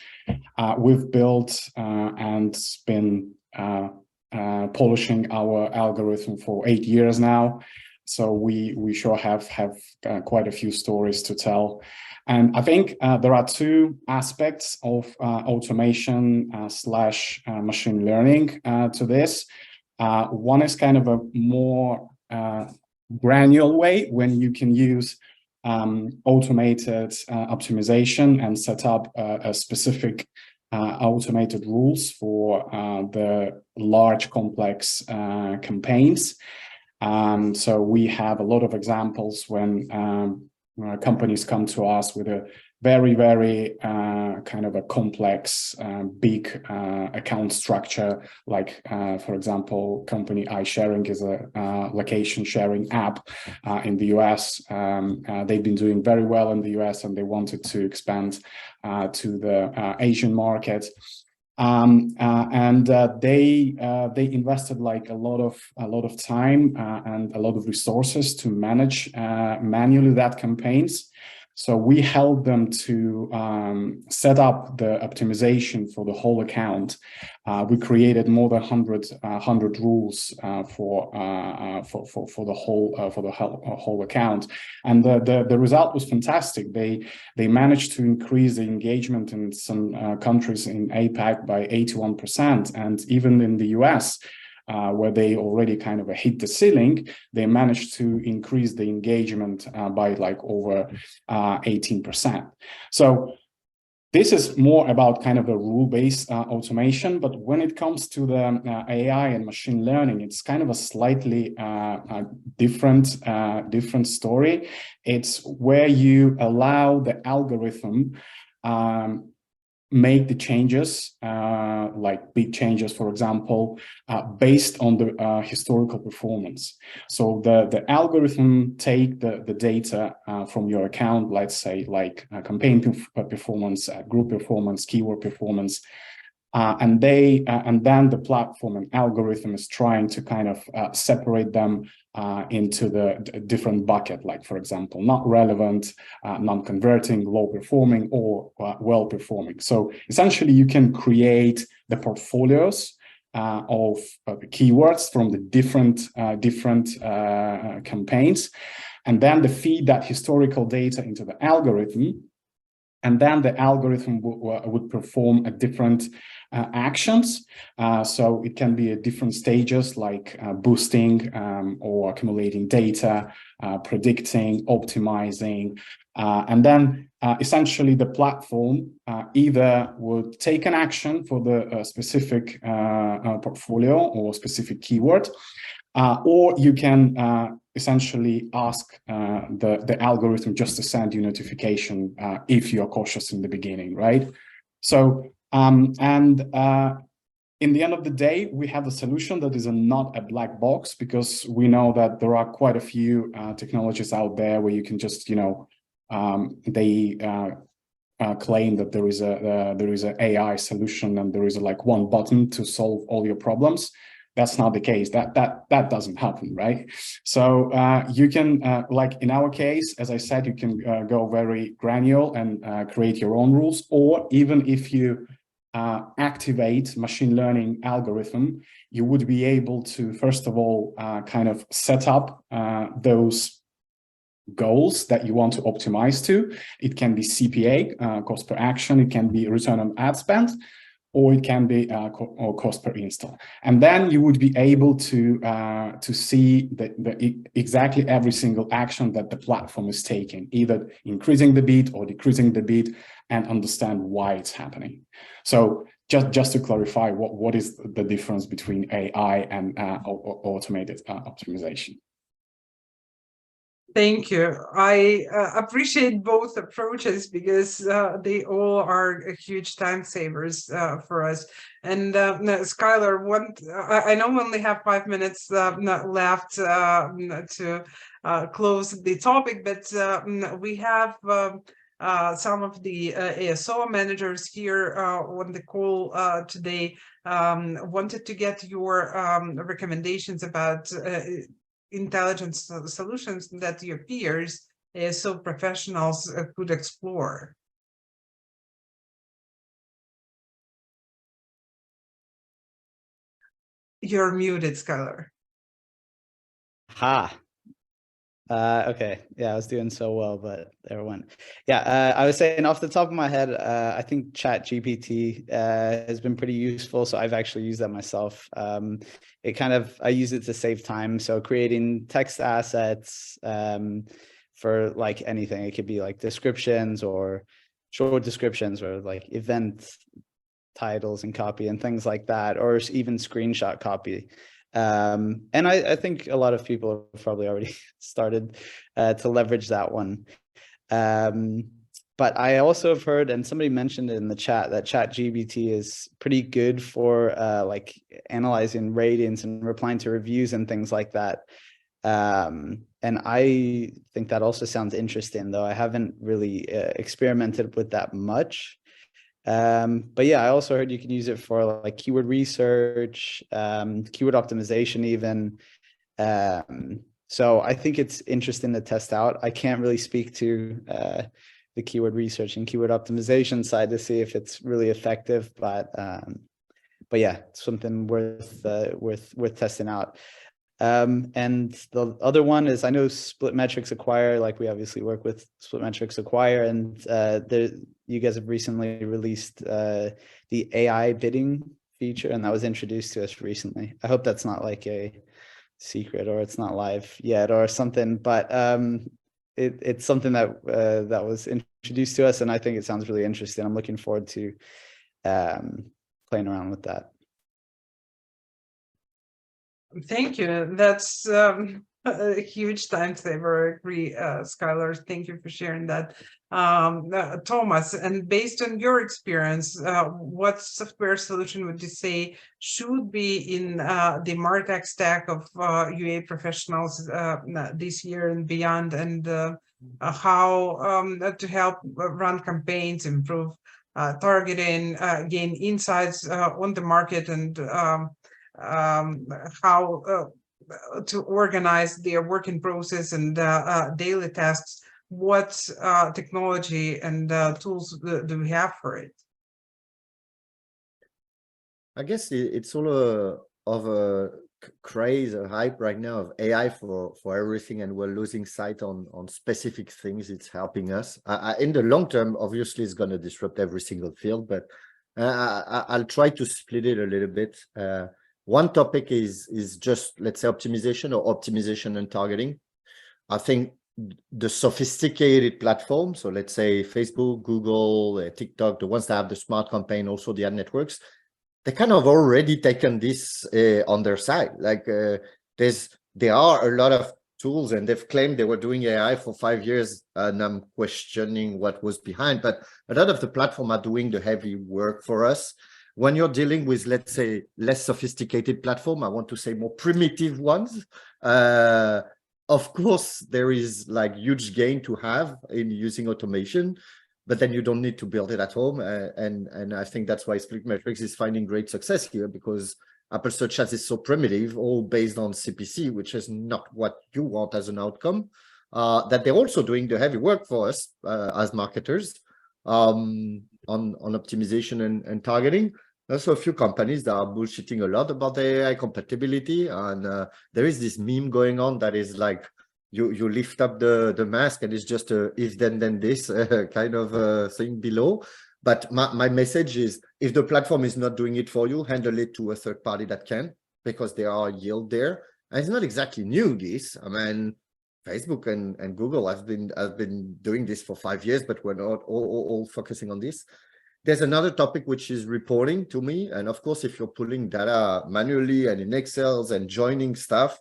we've built and been polishing our algorithm for 8 years now. So we sure have quite a few stories to tell. And I think there are two aspects of automation slash machine learning to this. One is kind of a more granular way when you can use automated optimization and set up a specific automated rules for the large complex campaigns. So we have a lot of examples when companies come to us with a very kind of a complex, big account structure. Like, for example, company iSharing is a location sharing app in the US. They've been doing very well in the US, and they wanted to expand to the Asian market. They invested like a lot of time and a lot of resources to manage manually that campaigns. So we helped them to set up the optimization for the whole account. We created more than 100 rules for the whole account, and the result was fantastic. They managed to increase the engagement in some countries in APAC by 81%, and even in the US, where they already kind of hit the ceiling, they managed to increase the engagement by like over 18%. So this is more about kind of a rule-based automation, but when it comes to the AI and machine learning, it's kind of a slightly different story. It's where you allow the algorithm make the changes, like big changes, for example, based on the historical performance. So the algorithm take the data from your account, let's say like campaign performance, group performance, keyword performance, and then the platform and algorithm is trying to kind of separate them into the different bucket, like, for example, not relevant, non-converting, low performing, or well performing. So essentially you can create the portfolios of keywords from the different campaigns, and then feed that historical data into the algorithm, and then the algorithm would perform a different actions. So it can be at different stages, like boosting or accumulating data, predicting, optimizing, and then essentially the platform either would take an action for the specific portfolio or specific keyword, or you can essentially ask the algorithm just to send you notification if you're cautious in the beginning, right? So, in the end of the day, we have a solution that is not a black box, because we know that there are quite a few technologies out there where you can just, they claim that there is a AI solution and there is like one button to solve all your problems. That's not the case. That doesn't happen, right? So you can, like in our case, as I said, you can go very granular and create your own rules, or even if you activate machine learning algorithm, you would be able to, first of all, kind of set up those goals that you want to optimize to. It can be CPA, cost per action. It can be return on ad spend. or it can be or cost per install. And then you would be able to see exactly every single action that the platform is taking, either increasing the bid or decreasing the bid, and understand why it's happening. So just to clarify, what is the difference between AI and automated optimization? Thank you. I appreciate both approaches because they all are huge time savers for us. And Skylar, I know we only have 5 minutes left to close the topic, but we have some of the ASO managers here on the call today. Wanted to get your recommendations about intelligence solutions that your peers, ASO professionals, could explore. You're muted, Skylar. Okay, yeah, I was doing so well, but there it went. Yeah, I was saying off the top of my head, I think ChatGPT has been pretty useful. So I've actually used that myself. I use it to save time. So creating text assets for like anything. It could be like descriptions or short descriptions or like event titles and copy and things like that, or even screenshot copy. And I think a lot of people have probably already started to leverage that one. But I also have heard, and somebody mentioned it in the chat, that ChatGPT is pretty good for like analyzing ratings and replying to reviews and things like that. And I think that also sounds interesting, though I haven't really experimented with that much. But yeah, I also heard you can use it for like keyword research, keyword optimization even. So I think it's interesting to test out. I can't really speak to the keyword research and keyword optimization side to see if it's really effective, but yeah, it's something worth testing out. And the other one is, I know SplitMetrics Acquire, like we obviously work with SplitMetrics Acquire, and you guys have recently released the AI bidding feature, and that was introduced to us recently. I hope that's not like a secret or it's not live yet or something, but it's something that was introduced to us, and I think it sounds really interesting. I'm looking forward to playing around with that. Thank you. That's a huge time saver. I agree, Skylar. Thank you for sharing that. Thomas, and based on your experience, what software solution would you say should be in the MarTech stack of UA professionals this year and beyond, and how to help run campaigns, improve targeting, gain insights on the market, and how to organize their working process and daily tasks? What technology and tools do we have for it? I guess it's all of a craze, a hype right now of AI for everything, and we're losing sight on specific things it's helping us. In the long term, obviously, it's going to disrupt every single field, but I'll try to split it a little bit. One topic is just, let's say, optimization or optimization and targeting. I think the sophisticated platforms, so let's say Facebook, Google, TikTok, the ones that have the smart campaign, also the ad networks, they kind of already taken this on their side. Like there are a lot of tools, and they've claimed they were doing AI for 5 years, and I'm questioning what was behind, but a lot of the platform are doing the heavy work for us. When you're dealing with, let's say, less sophisticated platform, I want to say more primitive ones, of course, there is like huge gain to have in using automation, but then you don't need to build it at home. And I think that's why SplitMetrics is finding great success here, because Apple Search Ads is so primitive, all based on CPC, which is not what you want as an outcome, that they're also doing the heavy work for us as marketers on optimization and targeting. Also, a few companies that are bullshitting a lot about the AI compatibility, and there is this meme going on that is like you lift up the mask and it's just a if then this kind of thing below. But my message is, if the platform is not doing it for you, handle it to a third party that can, because there are yield there. And it's not exactly new, this. I mean, Facebook and Google have been doing this for 5 years, but we're not all focusing on this. There's another topic which is reporting to me. And of course, if you're pulling data manually and in Excel and joining stuff,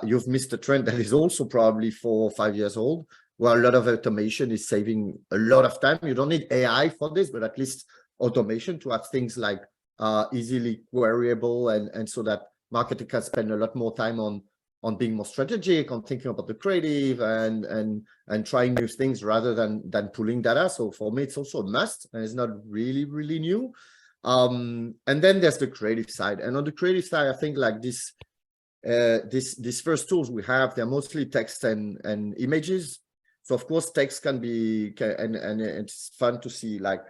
you've missed a trend that is also probably 4 or 5 years old, where a lot of automation is saving a lot of time. You don't need AI for this, but at least automation to have things like easily queryable, and so that marketing can spend a lot more time on being more strategic, on thinking about the creative and trying new things rather than pulling data. So for me, it's also a must, and it's not really new. And then there's the creative side. And on the creative side, I think like these first tools we have, they're mostly text and images. So of course, text can be, and it's fun to see like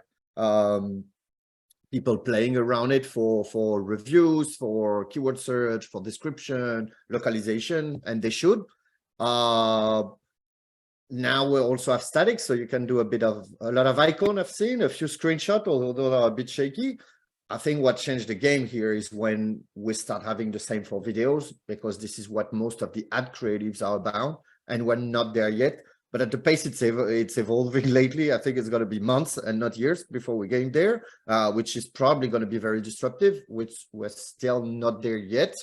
people playing around it for reviews, for keyword search, for description, localization, and they should. Now we also have static, so you can do a lot of icon. I've seen a few screenshots, although they are a bit shaky. I think what changed the game here is when we start having the same for videos, because this is what most of the ad creatives are about, and we're not there yet. But at the pace it's evolving lately, I think it's going to be months and not years before we get there, which is probably going to be very disruptive, which we're still not there yet.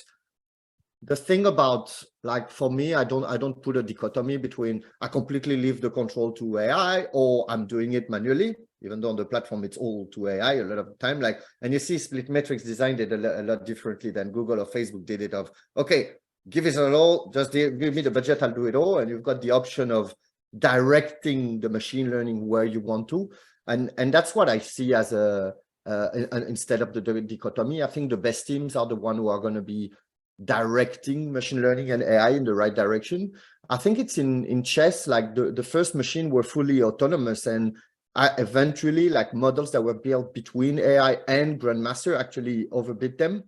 The thing about, like, for me, I don't put a dichotomy between I completely leave the control to AI or I'm doing it manually, even though on the platform it's all to AI a lot of the time. Like, and you see SplitMetrics designed it a lot differently than Google or Facebook did it. Of, okay, give it all, just give me the budget, I'll do it all. And you've got the option of directing the machine learning where you want to, and that's what I see as instead of the dichotomy. I think the best teams are the one who are going to be directing machine learning and AI in the right direction. I think it's in chess, like the first machine were fully autonomous, and eventually like models that were built between AI and Grandmaster actually overbid them.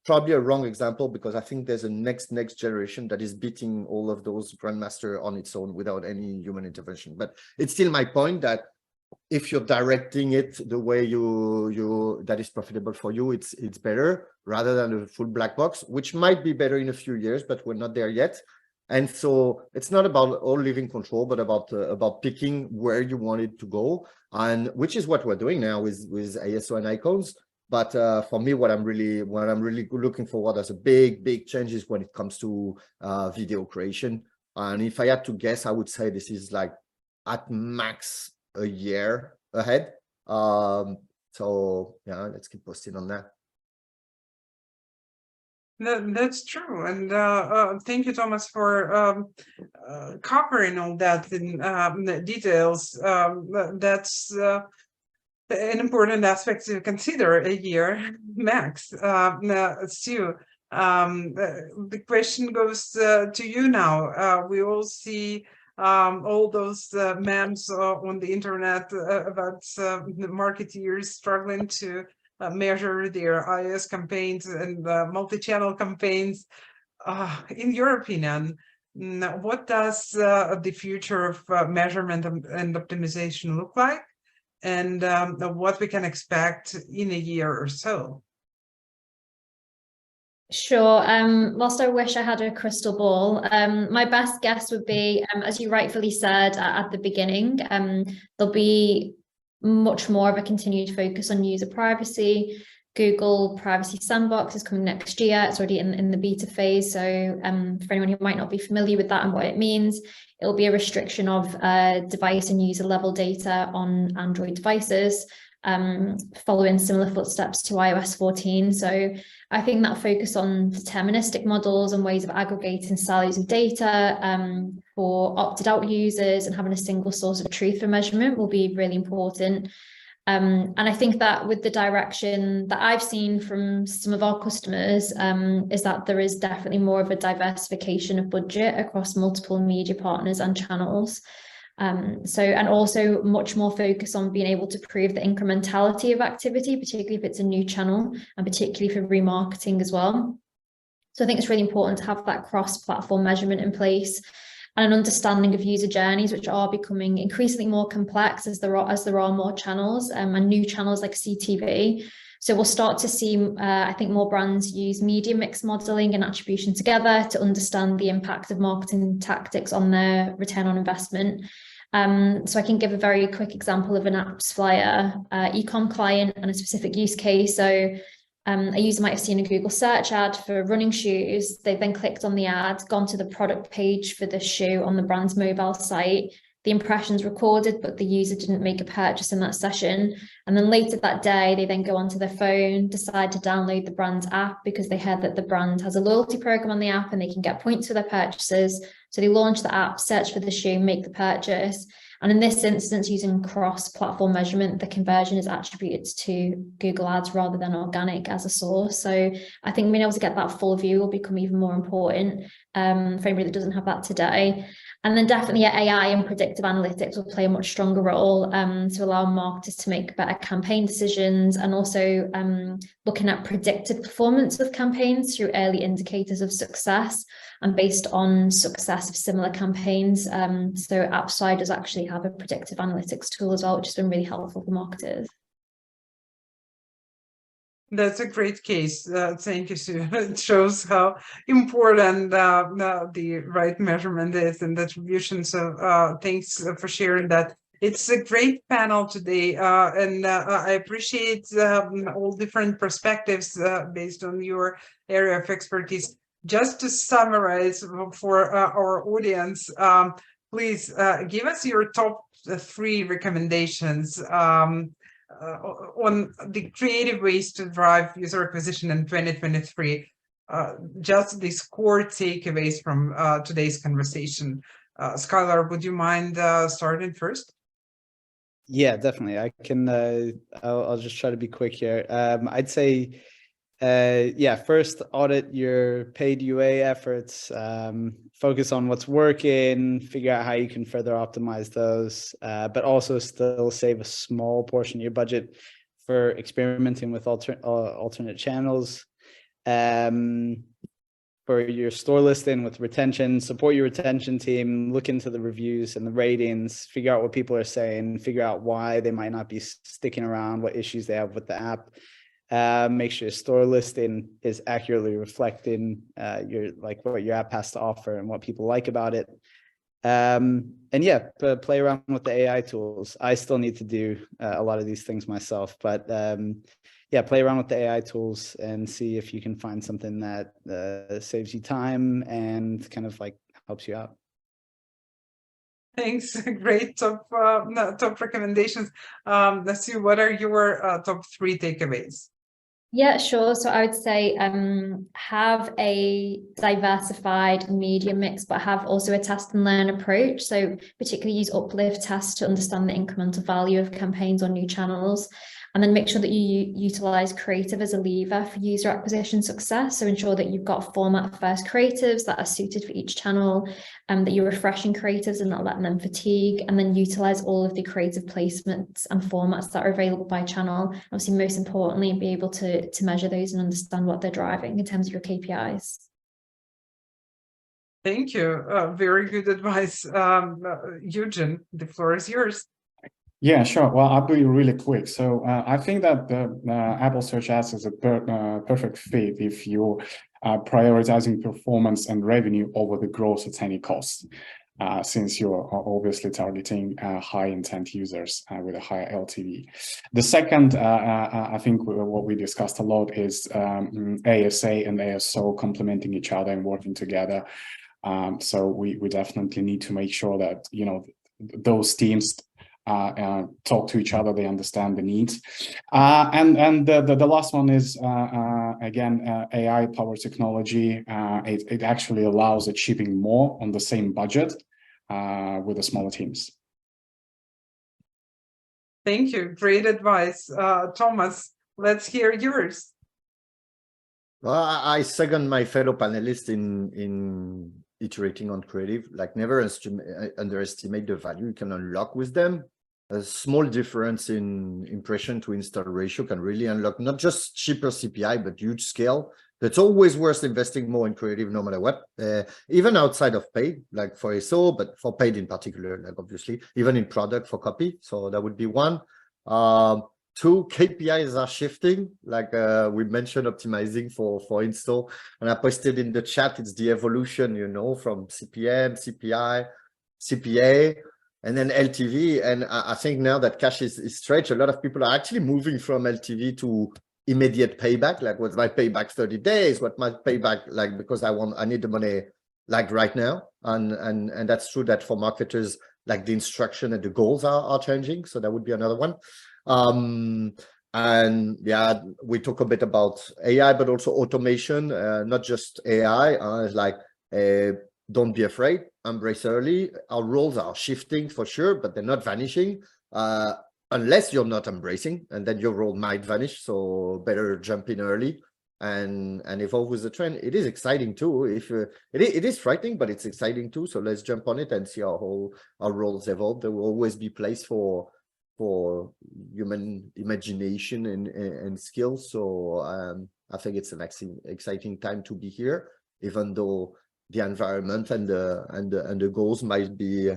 Probably a wrong example, because I think there's a next generation that is beating all of those Grandmaster on its own without any human intervention. But it's still my point that if you're directing it the way that is profitable for you, it's better rather than a full black box, which might be better in a few years, but we're not there yet. And so it's not about all leaving control, but about picking where you want it to go, and which is what we're doing now with ASO and icons. But for me, what I'm really looking forward as a big changes when it comes to video creation. And if I had to guess, I would say this is like at max a year ahead. So yeah, let's keep posting on that. That's true, and thank you, Thomas, for covering all that in the details. That's an important aspect to consider, a year max. Stu, the question goes to you now. We all see all those memes on the internet about the marketeers struggling to measure their iOS campaigns and multi-channel campaigns. In your opinion, what does the future of measurement and optimization look like? And what we can expect in a year or so? Sure. Whilst I wish I had a crystal ball, my best guess would be, as you rightfully said at the beginning, there'll be much more of a continued focus on user privacy. Google Privacy Sandbox is coming next year. It's already in the beta phase. So for anyone who might not be familiar with that and what it means, it will be a restriction of device and user level data on Android devices, following similar footsteps to iOS 14. So I think that focus on deterministic models and ways of aggregating silos of data for opted out users and having a single source of truth for measurement will be really important. And I think that with the direction that I've seen from some of our customers is that there is definitely more of a diversification of budget across multiple media partners and channels. And also much more focus on being able to prove the incrementality of activity, particularly if it's a new channel and particularly for remarketing as well. So I think it's really important to have that cross-platform measurement in place. and an understanding of user journeys, which are becoming increasingly more complex as there are more channels and new channels like CTV. So we'll start to see, I think, more brands use media mix modeling and attribution together to understand the impact of marketing tactics on their return on investment. So I can give a very quick example of an apps flyer, e-com client and a specific use case. So a user might have seen a Google search ad for running shoes. They then clicked on the ad, gone to the product page for the shoe on the brand's mobile site. The impressions recorded, but the user didn't make a purchase in that session. And then later that day, they then go onto their phone, decide to download the brand's app because they heard that the brand has a loyalty program on the app and they can get points for their purchases. So they launch the app, search for the shoe, make the purchase. And in this instance, using cross-platform measurement, the conversion is attributed to Google Ads rather than organic as a source. So I think being able to get that full view will become even more important for anybody that doesn't have that today. And then definitely AI and predictive analytics will play a much stronger role to allow marketers to make better campaign decisions, and also looking at predicted performance of campaigns through early indicators of success and based on success of similar campaigns. So AppSci does actually have a predictive analytics tool as well, which has been really helpful for marketers. That's a great case. Thank you, Sue. It shows how important the right measurement is and attribution. So thanks for sharing that. It's a great panel today, and I appreciate all different perspectives based on your area of expertise. Just to summarize for our audience, please give us your top 3 recommendations on the creative ways to drive user acquisition in 2023. Just these core takeaways from today's conversation. Skylar, would you mind starting first? Yeah, definitely. I can. I'll just try to be quick here. I'd say, yeah, first audit your paid UA efforts. Focus on what's working, figure out how you can further optimize those, but also still save a small portion of your budget for experimenting with alternate channels. For your store listing with retention, support your retention team, look into the reviews and the ratings, figure out what people are saying, figure out why they might not be sticking around, what issues they have with the app. Make sure store listing is accurately reflecting what your app has to offer and what people like about it. And yeah, play around with the AI tools. I still need to do a lot of these things myself, but yeah, play around with the AI tools and see if you can find something that saves you time and kind of like helps you out. Thanks. Great top recommendations. Sue, what are your top 3 takeaways? Yeah, sure. So I would say have a diversified media mix, but have also a test and learn approach. So particularly use uplift tests to understand the incremental value of campaigns on new channels. And then make sure that you utilize creative as a lever for user acquisition success. So ensure that you've got format first creatives that are suited for each channel, that you're refreshing creatives and not letting them fatigue, and then utilize all of the creative placements and formats that are available by channel. Obviously, most importantly, be able to measure those and understand what they're driving in terms of your KPIs. Thank you. Very good advice. Eugene, the floor is yours. Yeah, sure. Well, I'll be really quick. So I think that the Apple Search Ads is a perfect fit if you're prioritizing performance and revenue over the growth at any cost, since you're obviously targeting high intent users with a higher LTV. The second, I think what we discussed a lot is ASA and ASO complementing each other and working together. So we definitely need to make sure that, you know, those teams talk to each other, they understand the needs. And the last one is, again, AI-powered technology. It actually allows achieving more on the same budget with the smaller teams. Thank you. Great advice. Thomas, let's hear yours. Well, I second my fellow panelists in iterating on creative. Like, never underestimate the value you can unlock with them. a small difference in impression to install ratio can really unlock not just cheaper CPI, but huge scale. It's always worth investing more in creative no matter what, even outside of paid, like for SO, but for paid in particular, like obviously, even in product for copy. So that would be one. Two, KPIs are shifting, like we mentioned optimizing for install. And I posted in the chat, it's the evolution, you know, from CPM, CPI, CPA, and then LTV. And I think now that cash is stretched, a lot of people are actually moving from LTV to immediate payback. Like, what's my payback 30 days? What my payback, like, because I need the money like right now. And that's true that for marketers, like the instruction and the goals are changing. So that would be another one. And yeah, we talk a bit about AI, but also automation, not just AI, like, don't be afraid, embrace early. Our roles are shifting for sure, but they're not vanishing, unless you're not embracing, and then your role might vanish. So better jump in early and evolve with the trend. It is exciting too. If it is frightening, but it's exciting too. So let's jump on it and see how our roles evolve. There will always be place for human imagination and skills. So I think it's an exciting time to be here, even though the environment and the goals might be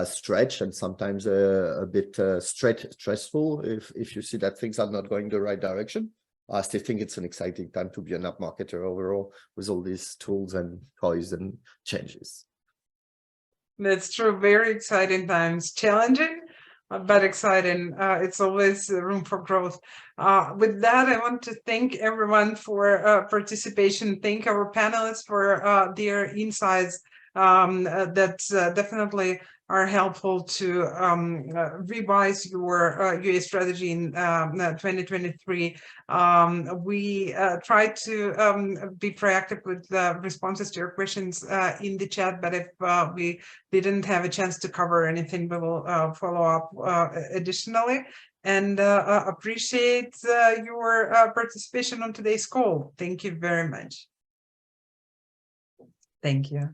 stretched and sometimes a bit stressful if you see that things are not going the right direction. I still think it's an exciting time to be an app marketer overall, with all these tools and toys and changes. That's true. Very exciting times. Challenging, but exciting. It's always room for growth. With that, I want to thank everyone for participation. Thank our panelists for their insights that definitely are helpful to revise your UA strategy in 2023. We try to be proactive with responses to your questions in the chat, but if we didn't have a chance to cover anything, we will follow up additionally. And appreciate your participation on today's call. Thank you very much. Thank you.